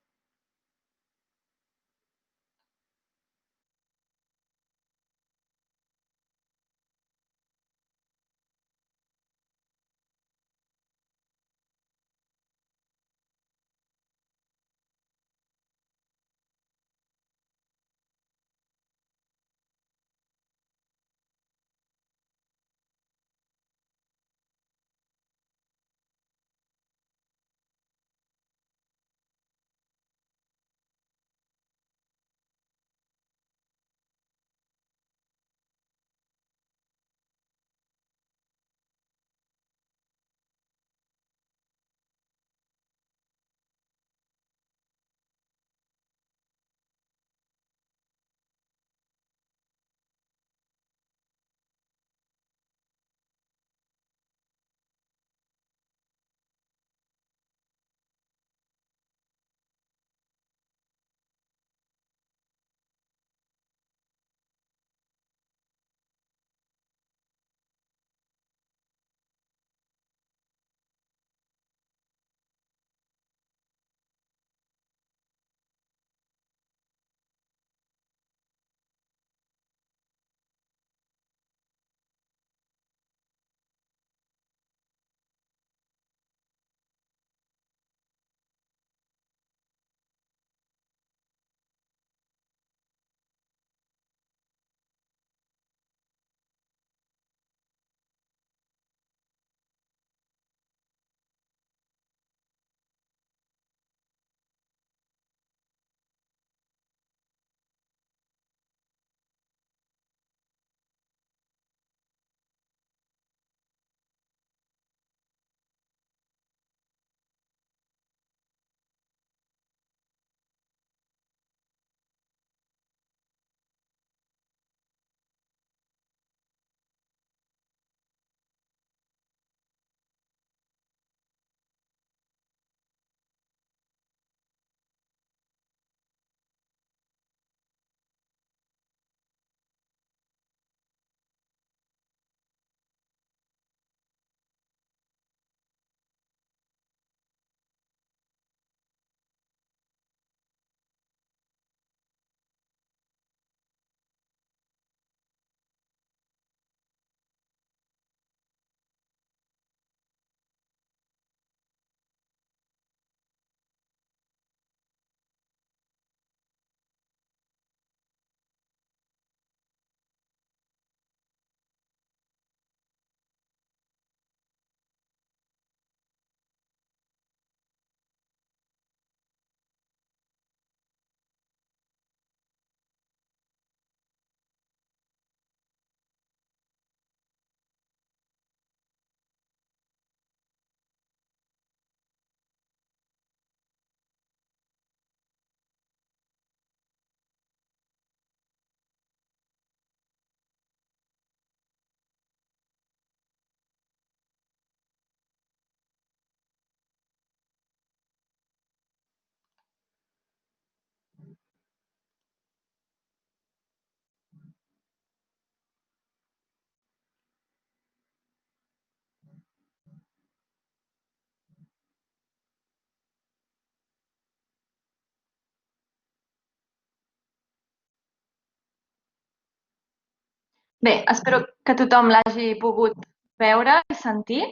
Bé, espero que tothom l'hagi pogut veure i sentir,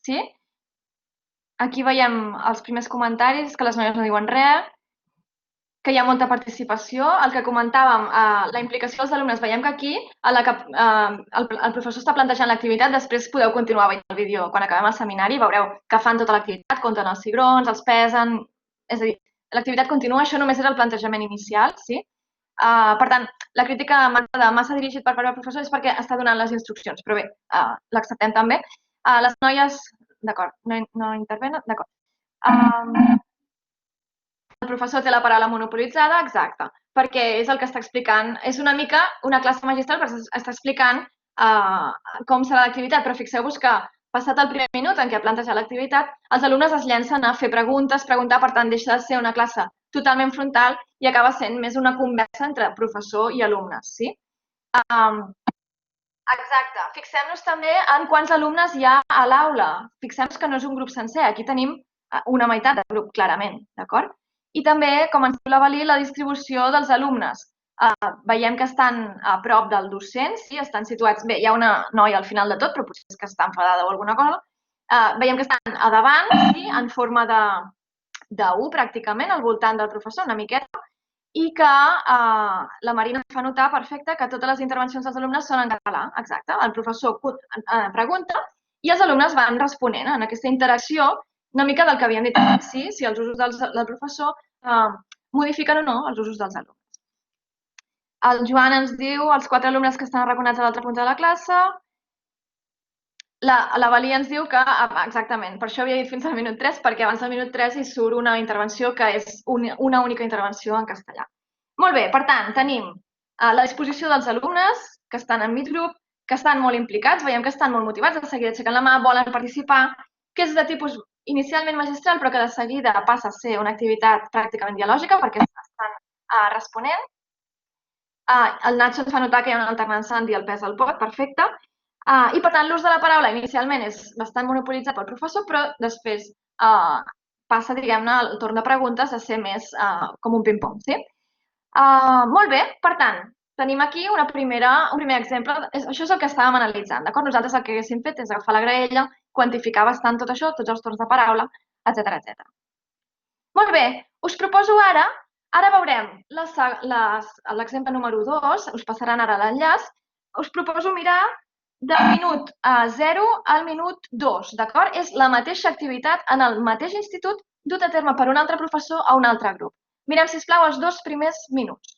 sí? Aquí veiem els primers comentaris, que les noies no diuen res, que hi ha molta participació. El que comentàvem, la implicació dels alumnes, veiem que aquí el professor està plantejant l'activitat, després podeu continuar veient el vídeo quan acabem el seminari, veureu que fan tota l'activitat, compten els cigrons, els pesen, és a dir, l'activitat continua, això només era el plantejament inicial, sí? Per tant, la crítica massa dirigit per part del professor és perquè està donant les instruccions, però bé, l'acceptem també. Les noies, d'acord, no intervenen, d'acord. El professor té la paraula monopolitzada, exacte, perquè és el que està explicant, és una mica una classe magistral, però està explicant com serà l'activitat, però fixeu-vos que passat el primer minut en què ha plantejat l'activitat, els alumnes es llencen a fer preguntes, preguntar, per tant, deixa de ser una classe totalment frontal i acaba sent més una conversa entre professor i alumnes, sí? Exacte. Fixem-nos també en quants alumnes hi ha a l'aula. Fixem-nos que no és un grup sencer. Aquí tenim una meitat de grup, clarament, d'acord? I també, com ens diu la Valí, la distribució dels alumnes. Veiem que estan a prop del docent, sí, estan situats... Bé, hi ha una noia al final de tot, però potser és que està enfadada o alguna cosa. Veiem que estan a davant, sí, en forma de U, pràcticament, al voltant del professor, una miqueta, i que la Marina fa notar, perfecte, que totes les intervencions dels alumnes són en català, exacte. El professor pregunta i els alumnes van responent en aquesta interacció una mica del que havíem dit abans, sí? Si els usos del professor modifiquen o no els usos dels alumnes. El Joan ens diu els 4 alumnes que estan arraconats a l'altra punta de la classe. La Valí ens diu que, exactament, per això havia dit fins al minut 3, perquè abans del minut 3 hi surt una intervenció que és una única intervenció en castellà. Molt bé, per tant, tenim la disposició dels alumnes que estan en mig grup, que estan molt implicats, veiem que estan molt motivats, de seguida aixequen la mà, volen participar, que és de tipus inicialment magistral, però que de seguida passa a ser una activitat pràcticament dialògica perquè estan responent. El Nacho ens fa notar que hi ha una alternança en dir el pes al pot, perfecte. I per tant, l'ús de la paraula inicialment és bastant monopolitzat pel professor, però després passa, diguem-ne, el torn de preguntes a ser més com un ping-pong, sí? Molt bé, per tant, tenim aquí un primer exemple. Això és el que estàvem analitzant, d'acord? Nosaltres el que haguéssim fet és agafar la graella, quantificar bastant tot això, tots els torns de paraula, etc etc. Molt bé, us proposo ara veurem l'exemple número 2, us passaran ara l'enllaç, us proposo mirar del minut 0 al minut 2, d'acord? És la mateixa activitat en el mateix institut dut a terme per un altre professor a un altre grup. Mirem, sisplau, els 2 primers minuts.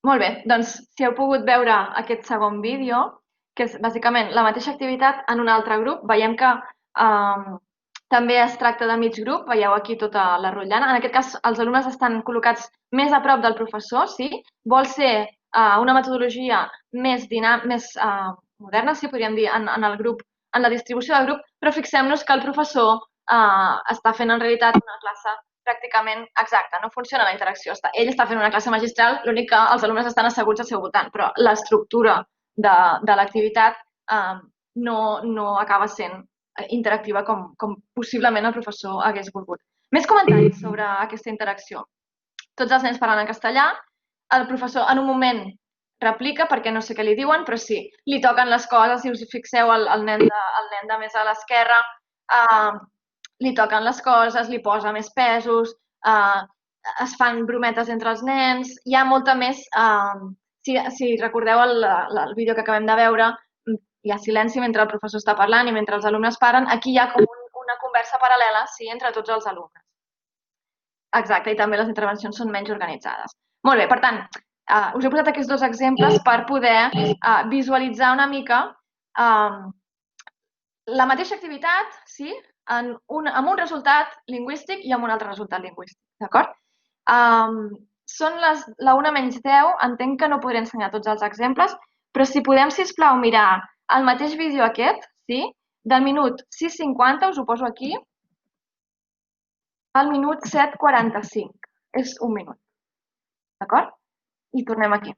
Molt bé, doncs si heu pogut veure aquest segon vídeo, que és bàsicament la mateixa activitat en un altre grup, veiem que també es tracta de mig grup, veieu aquí tota la rotllana. En aquest cas, els alumnes estan col·locats més a prop del professor, sí? Vol ser una metodologia més moderna, si podríem dir, en el grup, en la distribució del grup, però fixem-nos que el professor està fent en realitat una classe pràcticament exacta, no funciona la interacció. Ell està fent una classe magistral, l'únic que els alumnes estan asseguts al seu voltant, però l'estructura de l'activitat no acaba sent interactiva com possiblement el professor hagués volgut. Més comentaris sobre aquesta interacció. Tots els nens parlen en castellà, el professor en un moment replica perquè no sé què li diuen, però sí, li toquen les coses, si us fixeu, el nen de més a l'esquerra, li toquen les coses, li posa més pesos, es fan brometes entre els nens, hi ha molta més... Si recordeu el vídeo que acabem de veure, hi ha silenci mentre el professor està parlant i mentre els alumnes paren. Aquí hi ha com una conversa paral·lela, sí, entre tots els alumnes. Exacte, i també les intervencions són menys organitzades. Molt bé, per tant, us he posat aquests dos exemples per poder visualitzar una mica la mateixa activitat, sí, amb un resultat lingüístic i amb un altre resultat lingüístic, d'acord? Són la 1:10, entenc que no podré ensenyar tots els exemples, però si podem, sisplau, mirar el mateix vídeo aquest, sí, del minut 6:50, us ho poso aquí, al minut 7:45. És un minut, d'acord? I tornem aquí.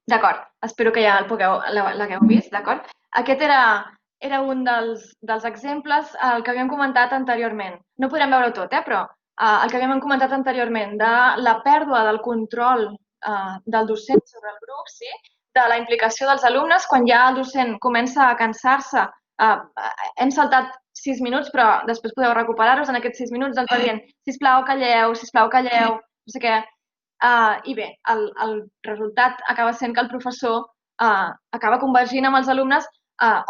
D'acord, espero que ja l'hagueu vist, d'acord? Aquest era un dels exemples, el que havíem comentat anteriorment. No podrem veure tot, però el que havíem comentat anteriorment de la pèrdua del control del docent sobre el grup, sí? De la implicació dels alumnes, quan ja el docent comença a cansar-se. Hem saltat 6 minuts, però després podeu recuperar-vos. En aquests 6 minuts ens va dient sisplau, calleu, no sé què. I bé, el resultat acaba sent que el professor acaba convergint amb els alumnes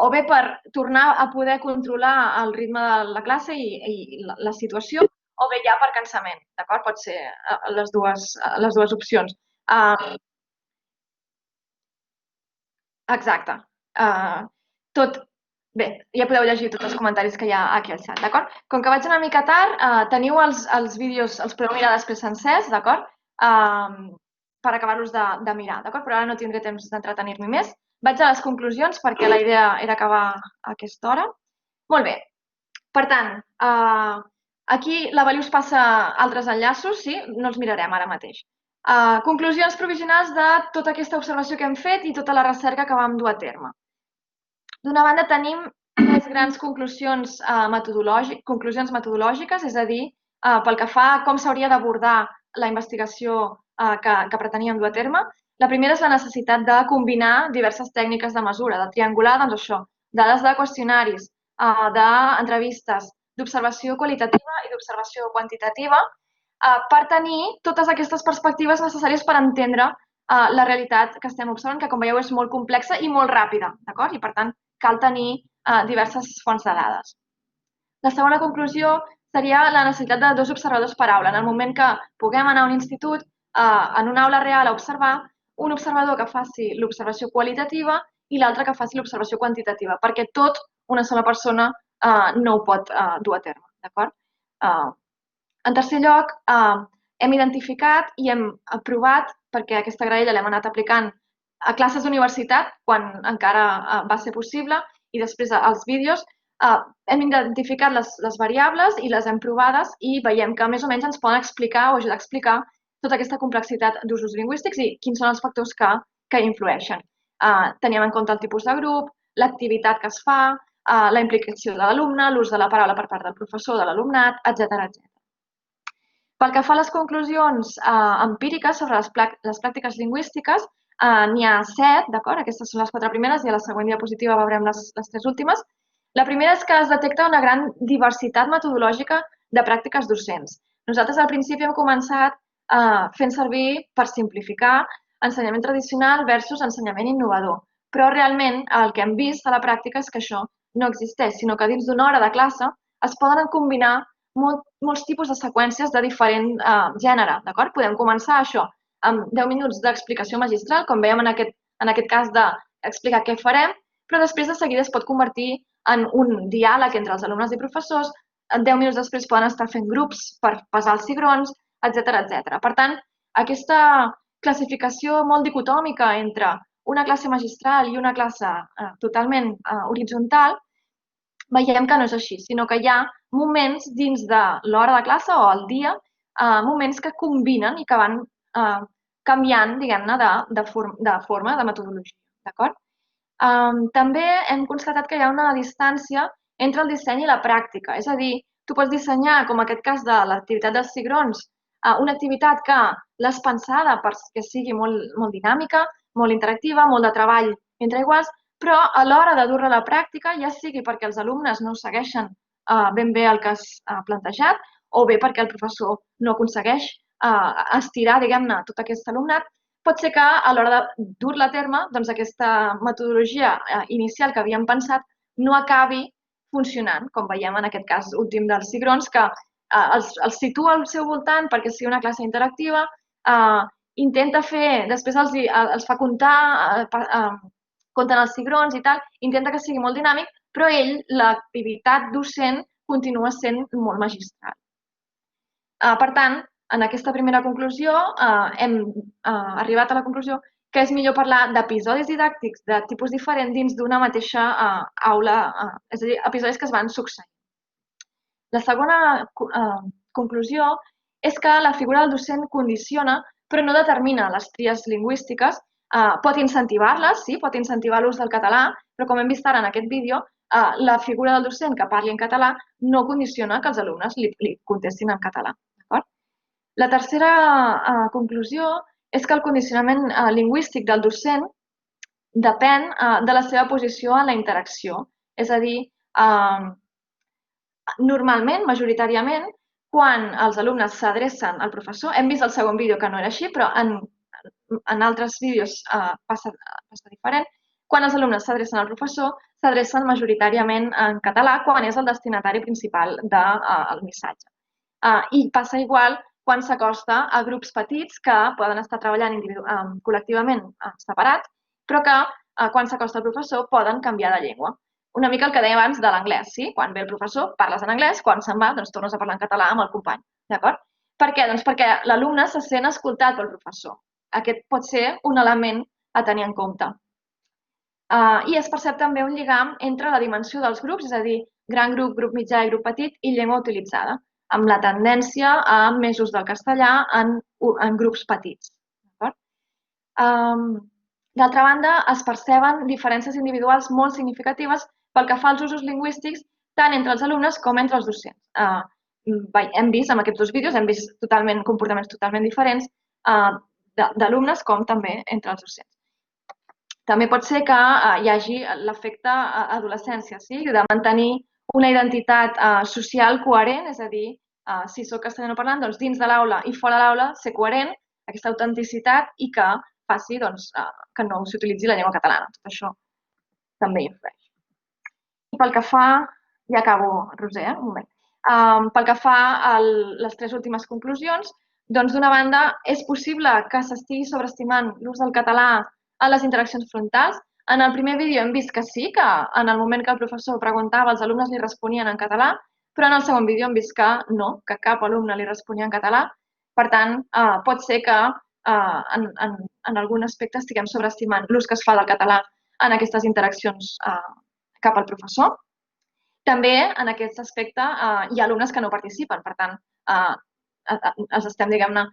o bé per tornar a poder controlar el ritme de la classe i la situació, o bé ja per cansament, d'acord? Pot ser les dues opcions. Exacte. Bé, ja podeu llegir tots els comentaris que hi ha aquí al xat, d'acord? Com que vaig una mica tard, teniu els vídeos, els podeu mirar després sencers, d'acord? Per acabar-los de mirar, d'acord? Però ara no tindré temps d'entretenir-m'hi més. Vaig a les conclusions perquè la idea era acabar a aquesta hora. Molt bé. Per tant, aquí la Vali us passa altres enllaços, sí? No els mirarem ara mateix. Conclusions provisionals de tota aquesta observació que hem fet i tota la recerca que vam dur a terme. D'una banda tenim unes grans conclusions metodològiques, és a dir, pel que fa a com s'hauria d'abordar la investigació que preteníem dur a terme. La primera és la necessitat de combinar diverses tècniques de mesura, de triangular, doncs això, dades de qüestionaris, d'entrevistes, d'observació qualitativa i d'observació quantitativa, per tenir totes aquestes perspectives necessàries per entendre la realitat que estem observant, que com veieu és molt complexa i molt ràpida, d'acord? I per tant cal tenir diverses fonts de dades. La segona conclusió seria la necessitat de 2 observadors per aula. En el moment que puguem anar a un institut, en una aula real a observar, un observador que faci l'observació qualitativa i l'altre que faci l'observació quantitativa, perquè tot una sola persona no ho pot dur a terme, d'acord? En tercer lloc, hem identificat i hem aprovat, perquè aquesta graella l'hem anat aplicant a classes d'universitat, quan encara va ser possible, i després als vídeos, hem identificat les variables i les hem provades i veiem que més o menys ens poden explicar o ajudar a explicar tota aquesta complexitat d'usos lingüístics i quins són els factors que influeixen. Teníem en compte el tipus de grup, l'activitat que es fa, la implicació de l'alumne, l'ús de la paraula per part del professor, de l'alumnat, etc. Pel que fa a les conclusions empíriques sobre les pràctiques lingüístiques, n'hi ha 7, d'acord? Aquestes són les 4 primeres i a la següent diapositiva veurem les 3 últimes. La primera és que es detecta una gran diversitat metodològica de pràctiques docents. Nosaltres al principi hem començat fent servir, per simplificar, ensenyament tradicional versus ensenyament innovador. Però realment el que hem vist a la pràctica és que això no existeix, sinó que dins d'una hora de classe es poden combinar molts tipus de seqüències de diferent gènere, d'acord? Podem començar això amb 10 minuts d'explicació magistral, com veiem en aquest cas d'explicar què farem, però després de seguida es pot convertir en un diàleg entre els alumnes i professors, 10 minuts després poden estar fent grups per pesar els cigrons, etc. Per tant, aquesta classificació molt dicotòmica entre una classe magistral i una classe totalment horitzontal, veiem que no és així, sinó que hi ha moments dins de l'hora de classe o el dia, moments que combinen i que van canviant, diguem-ne, de forma, de metodologia, d'acord? També hem constatat que hi ha una distància entre el disseny i la pràctica, és a dir, tu pots dissenyar, com en aquest cas de l'activitat dels cigrons, una activitat que l'has pensada perquè sigui molt dinàmica, molt interactiva, molt de treball entre iguals, però a l'hora de dur-la a la pràctica, ja sigui perquè els alumnes no segueixen ben bé el que has plantejat o bé perquè el professor no aconsegueix estirar, diguem-ne, tot aquest alumnat, pot ser que a l'hora de dur-la a terme, doncs aquesta metodologia inicial que havíem pensat no acabi funcionant, com veiem en aquest cas últim dels cigrons, que els situa al seu voltant perquè sigui una classe interactiva, intenta fer, després els fa comptar, compten els cigrons i tal, intenta que sigui molt dinàmic, però l'activitat docent continua sent molt magistral. Per tant, en aquesta primera conclusió hem arribat a la conclusió que és millor parlar d'episodis didàctics de tipus diferent dins d'una mateixa aula, és a dir, episodis que es van succeint. La segona conclusió és que la figura del docent condiciona, però no determina les tries lingüístiques. Pot incentivar-les, sí, pot incentivar l'ús del català, però com hem vist ara en aquest vídeo, la figura del docent que parli en català no condiciona que els alumnes li contestin en català. La tercera conclusió és que el condicionament lingüístic del docent depèn de la seva posició en la interacció. És a dir, normalment, majoritàriament, quan els alumnes s'adrecen al professor, hem vist al segon vídeo que no era així, però en altres vídeos passa diferent, quan els alumnes s'adrecen al professor, s'adrecen majoritàriament en català quan és el destinatari principal del missatge. I passa igual quan s'acosta a grups petits que poden estar treballant col·lectivament separats, però que quan s'acosta al professor poden canviar de llengua. Una mica el que deia abans de l'anglès, sí? Quan ve el professor parles en anglès, quan se'n va doncs tornes a parlar en català amb el company, d'acord? Per què? Doncs perquè l'alumne se sent escoltat pel professor. Aquest pot ser un element a tenir en compte. I es percep també un lligam entre la dimensió dels grups, és a dir, gran grup, grup mitjà i grup petit, i llengua utilitzada, amb la tendència a més ús del castellà en grups petits. D'altra banda, es perceben diferències individuals molt significatives pel que fa als usos lingüístics, tant entre els alumnes com entre els docents. Hem vist amb aquests dos vídeos, hem vist comportaments totalment diferents d'alumnes com també entre els docents. També pot ser que hi hagi l'efecte adolescència, sí? De mantenir una identitat social coherent, és a dir, si soc castellanoparlant, doncs dins de l'aula i fora de l'aula ser coherent, aquesta autenticitat i que faci que no s'utilitzi la llengua catalana. Tot això també influeix. I pel que fa, ja acabo, Roser, un moment. Pel que fa a les tres últimes conclusions, doncs d'una banda és possible que s'estigui sobreestimant l'ús del català a les interaccions frontals. En el primer vídeo hem vist que sí, que en el moment que el professor preguntava els alumnes li responien en català, però en el segon vídeo hem vist que no, que cap alumne li responia en català. Per tant, pot ser que en algun aspecte estiguem sobreestimant l'ús que es fa del català en aquestes interaccions cap al professor. També en aquest aspecte hi ha alumnes que no participen, per tant, els estem, diguem-ne,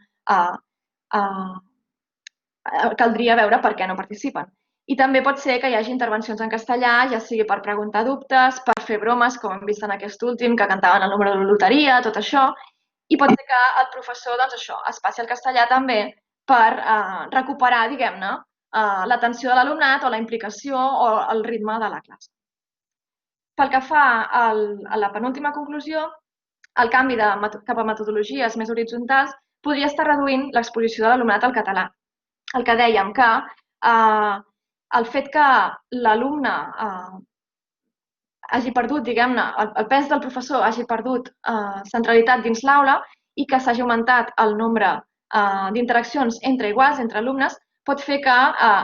caldria veure per què no participen. I també pot ser que hi hagi intervencions en castellà, ja sigui per preguntar dubtes, per fer bromes, com hem vist en aquest últim, que cantaven el número de la loteria, tot això. I pot ser que el professor, doncs això, es passi al castellà també per recuperar, diguem-ne, l'atenció de l'alumnat o la implicació o el ritme de la classe. Pel que fa a la penúltima conclusió, el canvi cap a metodologies més horitzontals podria estar reduint l'exposició de l'alumnat al català. El que dèiem, que el fet que l'alumne hagi perdut, diguem-ne, el pes del professor hagi perdut centralitat dins l'aula i que s'hagi augmentat el nombre d'interaccions entre iguals, entre alumnes, pot fer que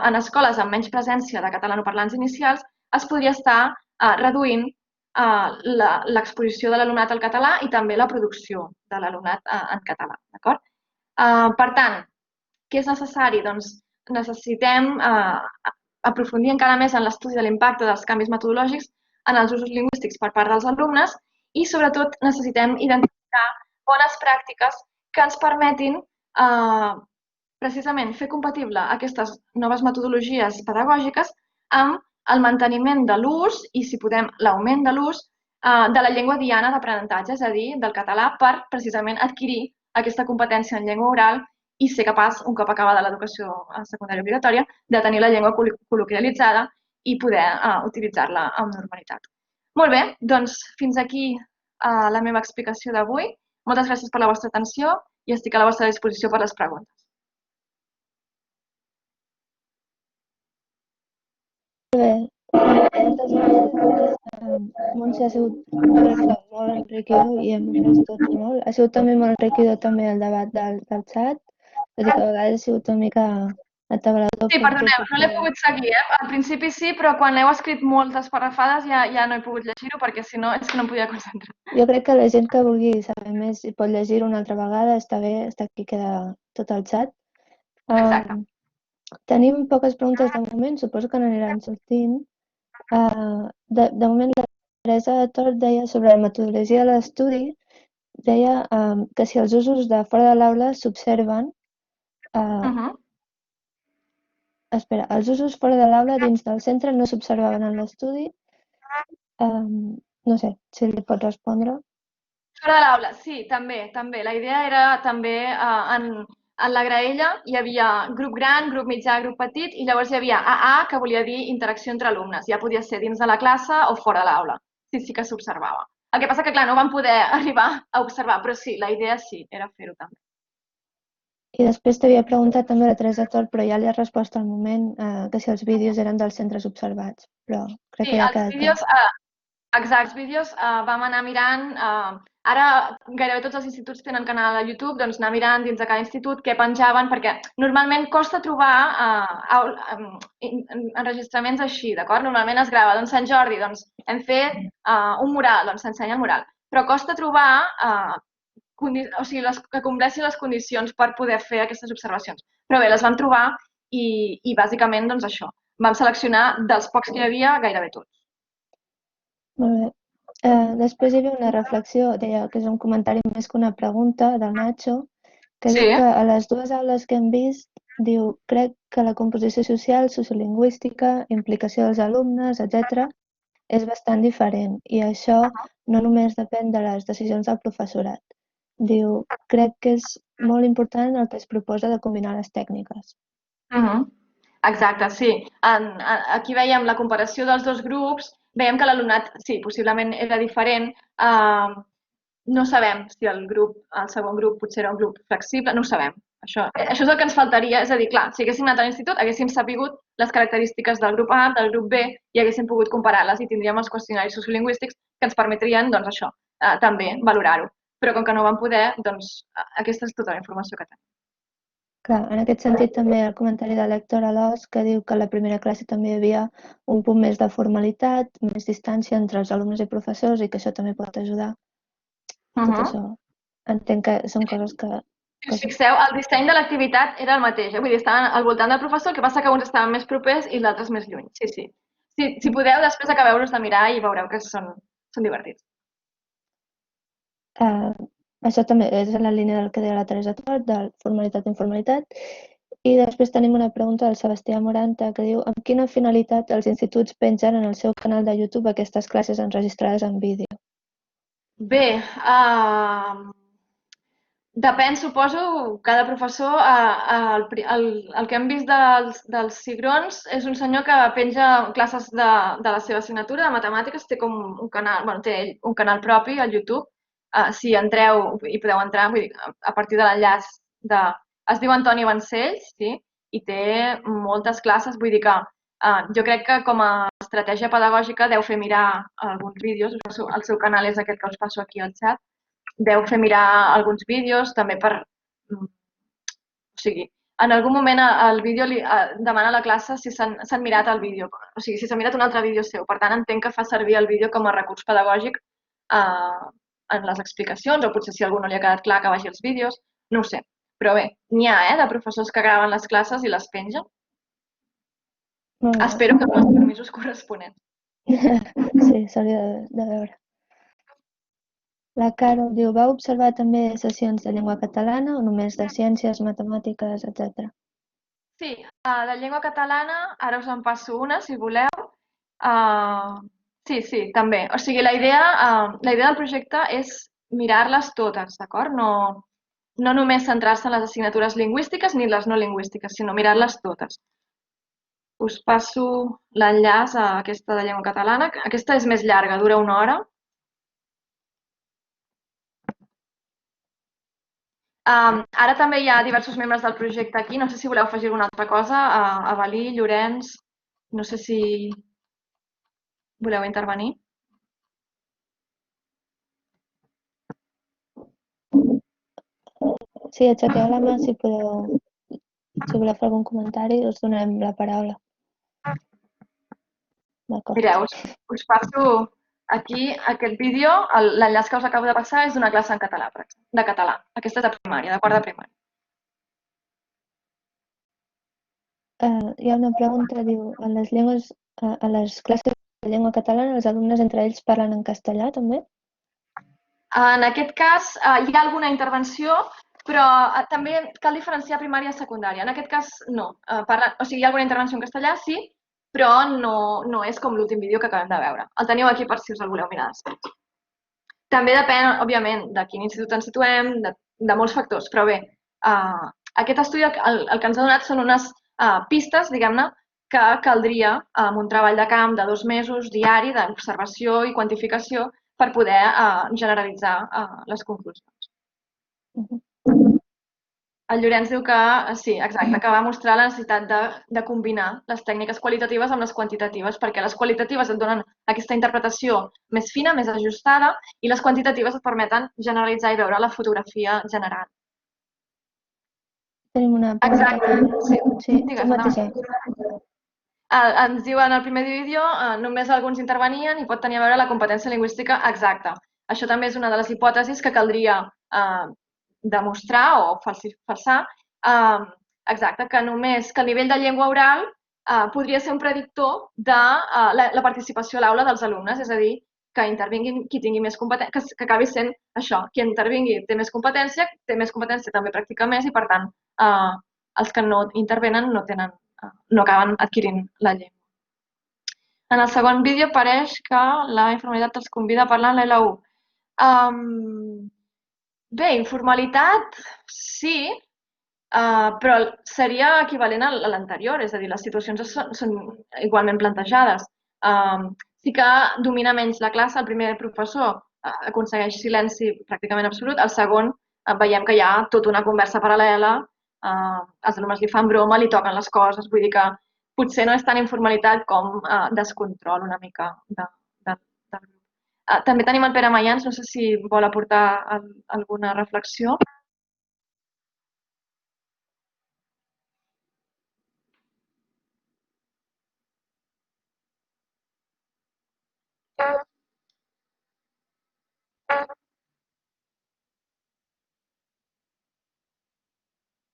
en escoles amb menys presència de catalanoparlants inicials es podria estar reduint l'exposició de l'alumnat al català i també la producció de l'alumnat en català. Per tant, què és necessari? Doncs necessitem aprofundir encara més en l'estudi de l'impacte dels canvis metodològics en els usos lingüístics per part dels alumnes i, sobretot, necessitem identificar bones pràctiques que ens permetin precisament fer compatible aquestes noves metodologies pedagògiques amb el manteniment de l'ús i, si podem, l'augment de l'ús de la llengua diana d'aprenentatge, és a dir, del català, per precisament adquirir aquesta competència en llengua oral i ser capaç, un cop acabada l'educació secundària obligatòria, de tenir la llengua col·loquialitzada i poder utilitzar-la amb normalitat. Molt bé, doncs fins aquí la meva explicació d'avui. Moltes gràcies per la vostra atenció i estic a la vostra disposició per les preguntes. Molt bé, moltes gràcies. Montse, ha sigut molt enriquidor i hem après tots molt. Ha sigut també molt enriquidor també el debat del xat, tot i que a vegades ha sigut una mica atabalador. Sí, perdoneu, no l'he pogut seguir, Al principi sí, però quan heu escrit moltes parrafades ja no he pogut llegir-ho perquè si no és que no em podia concentrar. Jo crec que la gent que vulgui saber més i pot llegir-ho una altra vegada, està bé, està aquí, queda tot el xat. Exacte. Tenim poques preguntes de moment, suposo que n'aniran sortint. De moment, la Teresa Tort deia sobre la metodologia de l'estudi, deia que si els usos de fora de l'aula s'observen, espera, els usos fora de l'aula dins del centre no s'observaven en l'estudi. No sé si li pot respondre. Fora de l'aula, sí, també. La idea era també en la graella hi havia grup gran, grup mitjà, grup petit i llavors hi havia AA, que volia dir interacció entre alumnes. Ja podia ser dins de la classe o fora de l'aula. Sí que s'observava. El que passa que, clar, no vam poder arribar a observar, però sí, la idea sí, era fer-ho també. I després t'havia preguntat també la Teresa Tort, però ja li has respost al moment que si els vídeos eren dels centres observats, però crec que ja ha quedat clar. Exacte, els vídeos vam anar mirant, ara gairebé tots els instituts tenen canal a YouTube, doncs anar mirant dins de cada institut què penjaven, perquè normalment costa trobar enregistraments així, d'acord? Normalment es grava, doncs Sant Jordi, doncs hem fet un mural, doncs s'ensenya el mural, però costa trobar que compleixin les condicions per poder fer aquestes observacions. Però bé, les vam trobar i bàsicament doncs això, vam seleccionar dels pocs que hi havia gairebé tots. Molt bé. Després hi havia una reflexió, deia que és un comentari més que una pregunta del Nacho, que diu que a les dues aules que hem vist, diu, crec que la composició social, sociolingüística, implicació dels alumnes, etc., és bastant diferent i això no només depèn de les decisions del professorat. Diu, crec que és molt important el que es proposa de combinar les tècniques. Exacte, sí. Aquí veiem la comparació dels dos grups, veiem que l'alumnat, sí, possiblement era diferent. No sabem si el segon grup potser era un grup flexible, no ho sabem. Això és el que ens faltaria, és a dir, clar, si haguéssim anat a l'institut haguéssim sapigut les característiques del grup A, del grup B i haguéssim pogut comparar-les i tindríem els qüestionaris sociolingüístics que ens permetrien, doncs això, també valorar-ho. Però com que no vam poder, doncs aquesta és tota la informació que tenim. Clar, en aquest sentit també el comentari de l'Héctor Alòs que diu que a la primera classe també hi havia un punt més de formalitat, més distància entre els alumnes i professors i que això també pot ajudar. Tot això. Entenc que són coses que... Si us fixeu, el disseny de l'activitat era el mateix, vull dir, estaven al voltant del professor, el que passa que uns estaven més propers i els altres més lluny. Sí. Si podeu, després acabeu-los de mirar i veureu que són divertits. Això també és en la línia del que deia la Teresa Tort, de formalitat i informalitat. I després tenim una pregunta del Sebastià Moranta que diu amb quina finalitat els instituts pengen en el seu canal de YouTube aquestes classes enregistrades en vídeo? Bé, depèn, suposo, cada professor. El que hem vist dels cigrons és un senyor que penja classes de la seva assignatura de matemàtiques, té com un canal, té un canal propi al YouTube. Si entreu, hi podeu entrar, vull dir, a partir de l'enllaç es diu Antoni Vancells, sí, i té moltes classes, vull dir que jo crec que com a estratègia pedagògica deu fer mirar alguns vídeos, el seu canal és aquest que us passo aquí al xat, deu fer mirar alguns vídeos també per... O sigui, en algun moment el vídeo li demana a la classe si s'han mirat el vídeo, o sigui, si s'ha mirat un altre vídeo seu. Per tant, entenc que fa servir el vídeo com a recurs pedagògic en les explicacions, o potser si a algú no li ha quedat clar que vagi als vídeos, no ho sé. Però bé, n'hi ha, de professors que graven les classes i les pengen. Espero que amb els permisos corresponents. Sí, s'hauria de veure. La Caro diu, vau observar també sessions de llengua catalana o només de ciències, matemàtiques, etc.? Sí, de llengua catalana, ara us en passo una, si voleu. Sí, també. O sigui, la idea del projecte és mirar-les totes, d'acord? No només centrar-se en les assignatures lingüístiques ni les no lingüístiques, sinó mirar-les totes. Us passo l'enllaç a aquesta de llengua catalana. Aquesta és més llarga, dura 1 hora. Ara també hi ha diversos membres del projecte aquí. No sé si voleu afegir alguna altra cosa. Avelí, Llorenç, no sé si voleu intervenir. Sí, aixequeu la mà si podeu. Si voleu fer algun comentari, us donarem la paraula. Mireu, us passo aquí aquest vídeo. L'enllaç que us acabo de passar és d'una classe en català, de català. Aquesta és de primària, de quart de primària. Hi ha una pregunta, diu, a les classes de llengua catalana els alumnes entre ells parlen en castellà també? En aquest cas hi ha alguna intervenció, però també cal diferenciar primària i secundària. En aquest cas no. O sigui, hi ha alguna intervenció en castellà, sí, però no és com l'últim vídeo que acabem de veure. El teniu aquí per si us el voleu mirar després. També depèn, òbviament, de quin institut ens situem, de molts factors, però bé, aquest estudi el que ens ha donat són unes pistes, diguem-ne, que caldria amb un treball de camp de 2 mesos diari d'observació i quantificació per poder generalitzar les conclusions. El Llorenç diu que, sí, exacte, que va mostrar la necessitat de combinar les tècniques qualitatives amb les quantitatives, perquè les qualitatives et donen aquesta interpretació més fina, més ajustada, i les quantitatives et permeten generalitzar i veure la fotografia general. Tenim una pregunta. Exacte, sí, tu mateixa. Ens diuen al primer vídeo, només alguns intervenien i pot tenir a veure la competència lingüística exacta. Això també és una de les hipòtesis que caldria demostrar o falsar. Exacte, que només que el nivell de llengua oral podria ser un predictor de la participació a l'aula dels alumnes, és a dir, que intervinguin qui tingui més competència, que acabi sent això, qui intervingui té més competència també practica més i, per tant, els que no intervenen no acaben adquirint la llengua. En el segon vídeo apareix que la informalitat els convida a parlar en l'L1. Bé, informalitat, sí, però seria equivalent a l'anterior, és a dir, les situacions són igualment plantejades. Sí que domina menys la classe, el primer professor aconsegueix silenci pràcticament absolut, el segon veiem que hi ha tota una conversa paral·lela, els alumnes li fan broma, li toquen les coses, vull dir que potser no és tan informalitat com descontrol una mica del grup. També tenim el Pere Mayans, no sé si vol aportar alguna reflexió.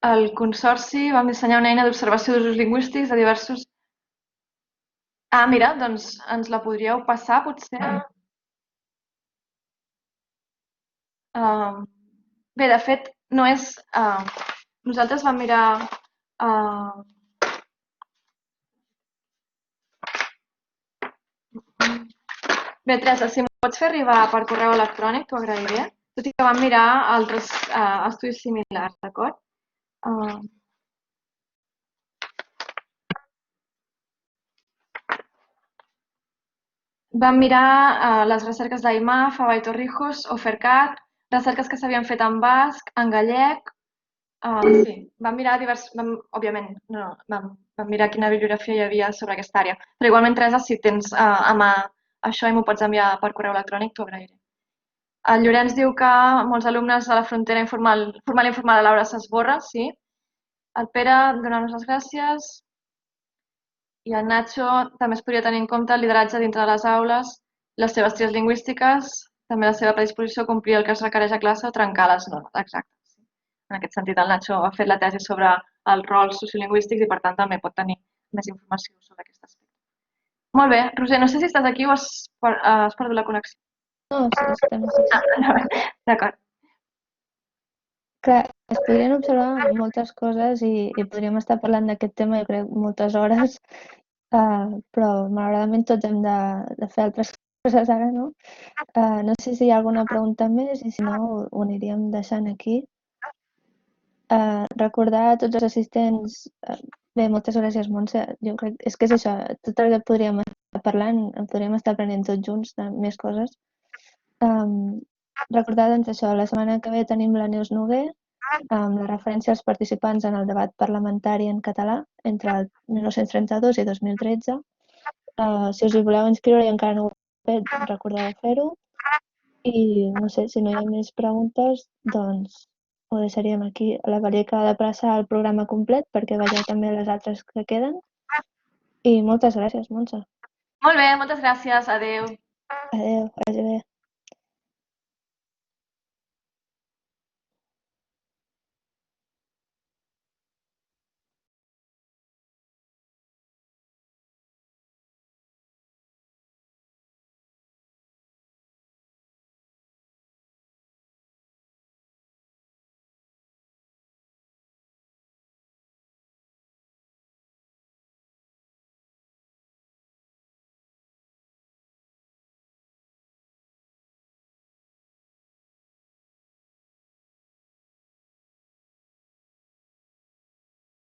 Al Consorci vam dissenyar una eina d'observació d'usos lingüístics de diversos... Mira, doncs ens la podríeu passar, potser. Bé, de fet, no és... Nosaltres vam mirar... Bé, Teresa, si m'ho pots fer arribar per correu electrònic, t'ho agrairé. Tot i que vam mirar altres estudis similars, d'acord? Vam mirar les recerques d'AIMAF, Abay Torrijos, Ofercat, recerques que s'havien fet en basc, en gallec. Sí, vam mirar òbviament, no, vam mirar quina bibliografia hi havia sobre aquesta àrea. Però igualment, Teresa, si tens a mà això i m'ho pots enviar per correu electrònic, t'ho agrairé. El Llorenç diu que molts alumnes de la frontera formal i informal a l'aula s'esborra, sí. El Pere, donar-nos les gràcies. I el Nacho també es podria tenir en compte el lideratge dintre de les aules, les seves tries lingüístiques, també la seva predisposició a complir el que es requereix a classe o trencar les normes. Exacte. En aquest sentit, el Nacho ha fet la tesi sobre els rols sociolingüístics i, per tant, també pot tenir més informació sobre aquest aspecte. Molt bé. Roser, no sé si estàs aquí o has perdut la connexió. No, sí, estem aquí. D'acord. Clar, es podrien observar moltes coses i podríem estar parlant d'aquest tema, jo crec, moltes hores, però malauradament tots hem de fer altres coses ara, no? No sé si hi ha alguna pregunta més i si no ho aniríem deixant aquí. Recordar a tots els assistents, bé, moltes gràcies, Montse, jo crec, és que és això, tot el que podríem estar parlant, podríem estar aprenent tots junts de més coses. Recordar, doncs, això, la setmana que ve tenim la Neus Noguer, amb la referència als participants en el debat parlamentari en català entre el 1932 i 2013. Si us hi voleu inscriure i encara no ho heu fet, recordeu de fer-ho. I no sé, si no hi ha més preguntes, doncs ho deixaríem aquí. La Valer acaba de passar el programa complet perquè veieu també les altres que queden. I moltes gràcies, Montse. Molt bé, moltes gràcies. Adéu. Adéu, vagi bé.